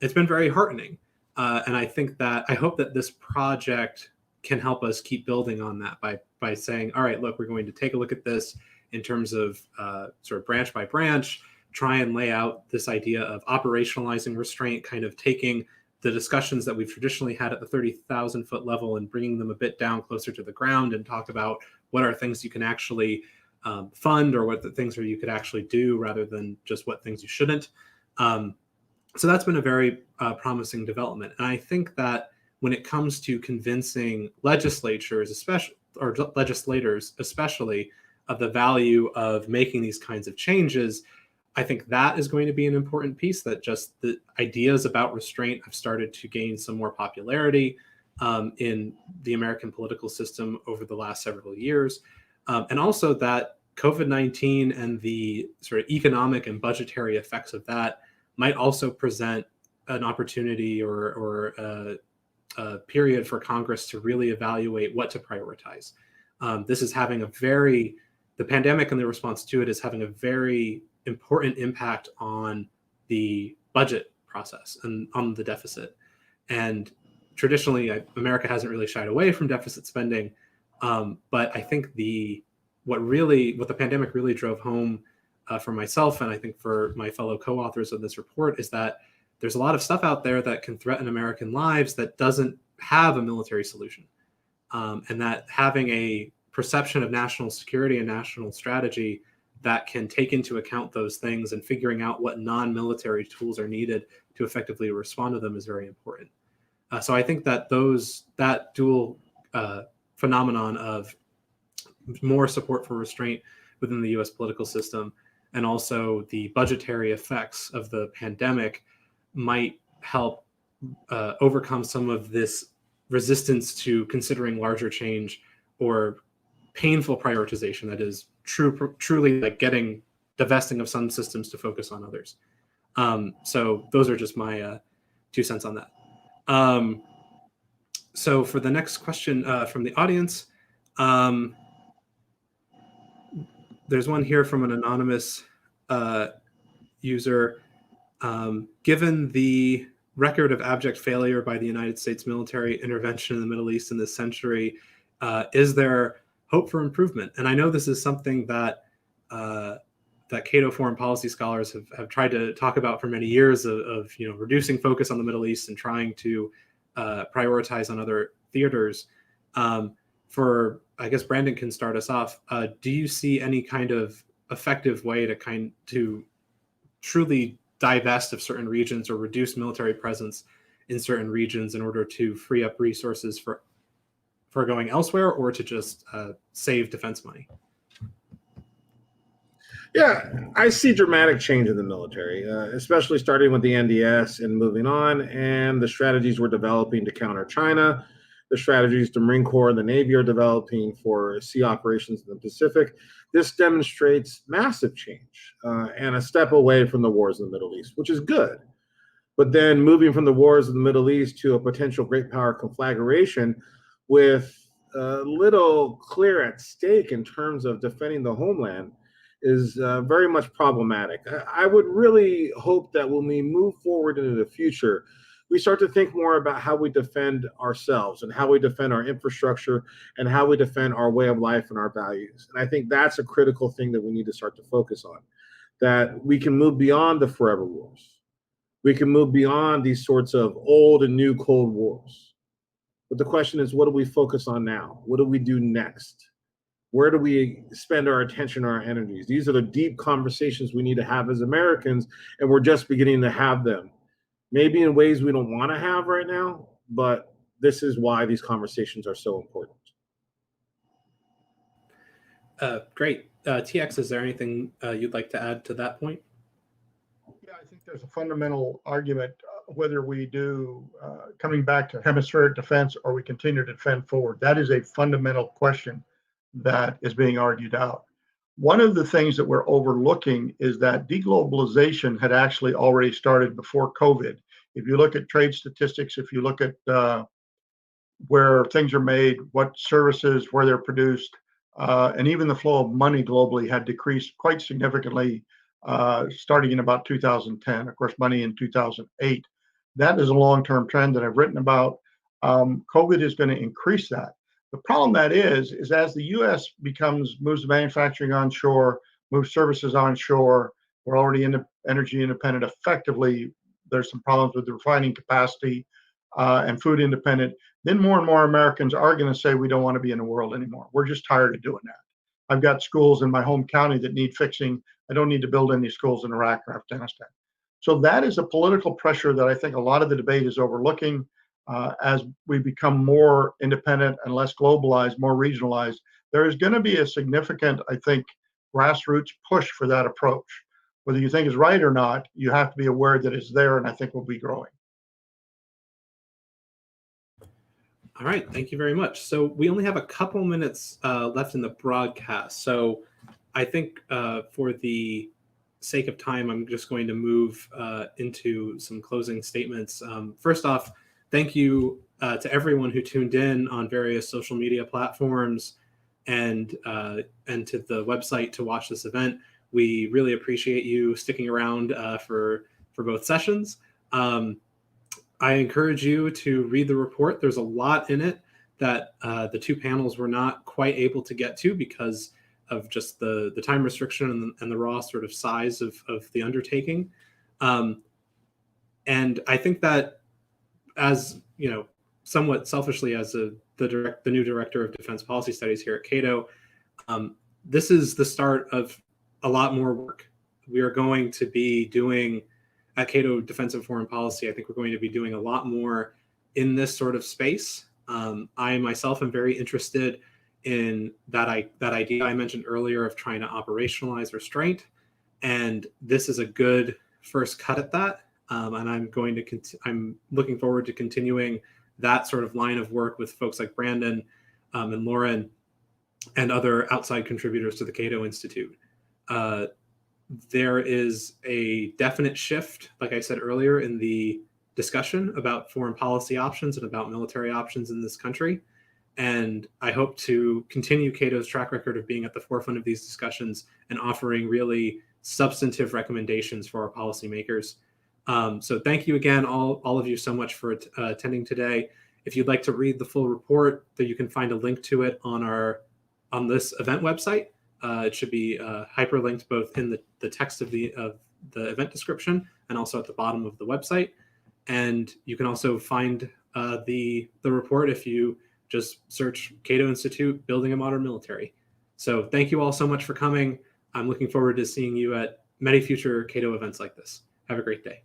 It's been very heartening. And I hope that this project can help us keep building on that by saying, all right, look, we're going to take a look at this in terms of sort of branch by branch, try and lay out this idea of operationalizing restraint, kind of taking the discussions that we've traditionally had at the 30,000 foot level and bringing them a bit down closer to the ground and talk about what are things you can actually fund or what the things are you could actually do rather than just what things you shouldn't. So that's been a very promising development. And I think that when it comes to convincing legislators, especially of the value of making these kinds of changes, I think that is going to be an important piece, that just the ideas about restraint have started to gain some more popularity in the American political system over the last several years. And also that COVID-19 and the sort of economic and budgetary effects of that might also present an opportunity or a period for Congress to really evaluate what to prioritize. This is having the pandemic and the response to it is having a very important impact on the budget process and on the deficit. And traditionally, America hasn't really shied away from deficit spending. But I think what the pandemic really drove home for myself, and I think for my fellow co-authors of this report, is that there's a lot of stuff out there that can threaten American lives that doesn't have a military solution. And that having a perception of national security and national strategy that can take into account those things and figuring out what non-military tools are needed to effectively respond to them is very important. So I think that that dual phenomenon of more support for restraint within the US political system and also the budgetary effects of the pandemic might help overcome some of this resistance to considering larger change or painful prioritization that is truly like divesting of some systems to focus on others. So those are just my 2 cents on that. So for the next question from the audience, there's one here from an anonymous user. Given the record of abject failure by the United States military intervention in the Middle East in this century, is there hope for improvement? And I know this is something that Cato foreign policy scholars have tried to talk about for many years of reducing focus on the Middle East and trying to prioritize on other theaters. I guess Brandon can start us off. Do you see any kind of effective way to truly divest of certain regions or reduce military presence in certain regions in order to free up resources going elsewhere or to just save defense money? Yeah, I see dramatic change in the military, especially starting with the NDS and moving on, and the strategies we're developing to counter China, the strategies the Marine Corps and the Navy are developing for sea operations in the Pacific. This demonstrates massive change and a step away from the wars in the Middle East, which is good. But then moving from the wars in the Middle East to a potential great power conflagration with little clear at stake in terms of defending the homeland is very much problematic. I would really hope that when we move forward into the future, we start to think more about how we defend ourselves and how we defend our infrastructure and how we defend our way of life and our values. And I think that's a critical thing that we need to start to focus on, that we can move beyond the forever wars. We can move beyond these sorts of old and new Cold Wars. But the question is, what do we focus on now? What do we do next? Where do we spend our attention, our energies? These are the deep conversations we need to have as Americans, and we're just beginning to have them. Maybe in ways we don't want to have right now, but this is why these conversations are so important. Great. TX, is there anything you'd like to add to that point? Yeah, I think there's a fundamental argument whether we do coming back to hemispheric defense or we continue to defend forward. That is a fundamental question that is being argued out. One of the things that we're overlooking is that deglobalization had actually already started before COVID. If you look at trade statistics, if you look at where things are made, what services, where they're produced, and even the flow of money globally had decreased quite significantly starting in about 2010. Of course, money in 2008. That is a long-term trend that I've written about. COVID is going to increase that. The problem that is as the U.S. moves manufacturing onshore, moves services onshore, we're already energy independent effectively. There's some problems with the refining capacity and food independent. Then more and more Americans are going to say, we don't want to be in the world anymore. We're just tired of doing that. I've got schools in my home county that need fixing. I don't need to build any schools in Iraq or Afghanistan. So that is a political pressure that I think a lot of the debate is overlooking. As we become more independent and less globalized, more regionalized, there is going to be a significant, I think, grassroots push for that approach. Whether you think it's right or not, you have to be aware that it's there, and I think will be growing. All right, thank you very much. So we only have a couple minutes left in the broadcast. So I think for the sake of time, I'm just going to move into some closing statements. First off, thank you to everyone who tuned in on various social media platforms and to the website to watch this event. We really appreciate you sticking around for both sessions. I encourage you to read the report. There's a lot in it that the two panels were not quite able to get to because of just the time restriction and the raw sort of size of the undertaking. And I think that, as you know, somewhat selfishly as the new director of defense policy studies here at Cato, this is the start of a lot more work. We are going to be doing at Cato Defense and Foreign Policy. I think we're going to be doing a lot more in this sort of space. I myself am very interested in that idea I mentioned earlier of trying to operationalize restraint, and this is a good first cut at that. And I'm looking forward to continuing that sort of line of work with folks like Brandon and Lauren and other outside contributors to the Cato Institute. There is a definite shift, like I said earlier, in the discussion about foreign policy options and about military options in this country. And I hope to continue Cato's track record of being at the forefront of these discussions and offering really substantive recommendations for our policymakers. So thank you again, all of you, so much for attending today. If you'd like to read the full report, that you can find a link to it on this event website. It should be hyperlinked both in the text of the event description and also at the bottom of the website. And you can also find the report if you just search Cato Institute Building a Modern Military. So thank you all so much for coming. I'm looking forward to seeing you at many future Cato events like this. Have a great day.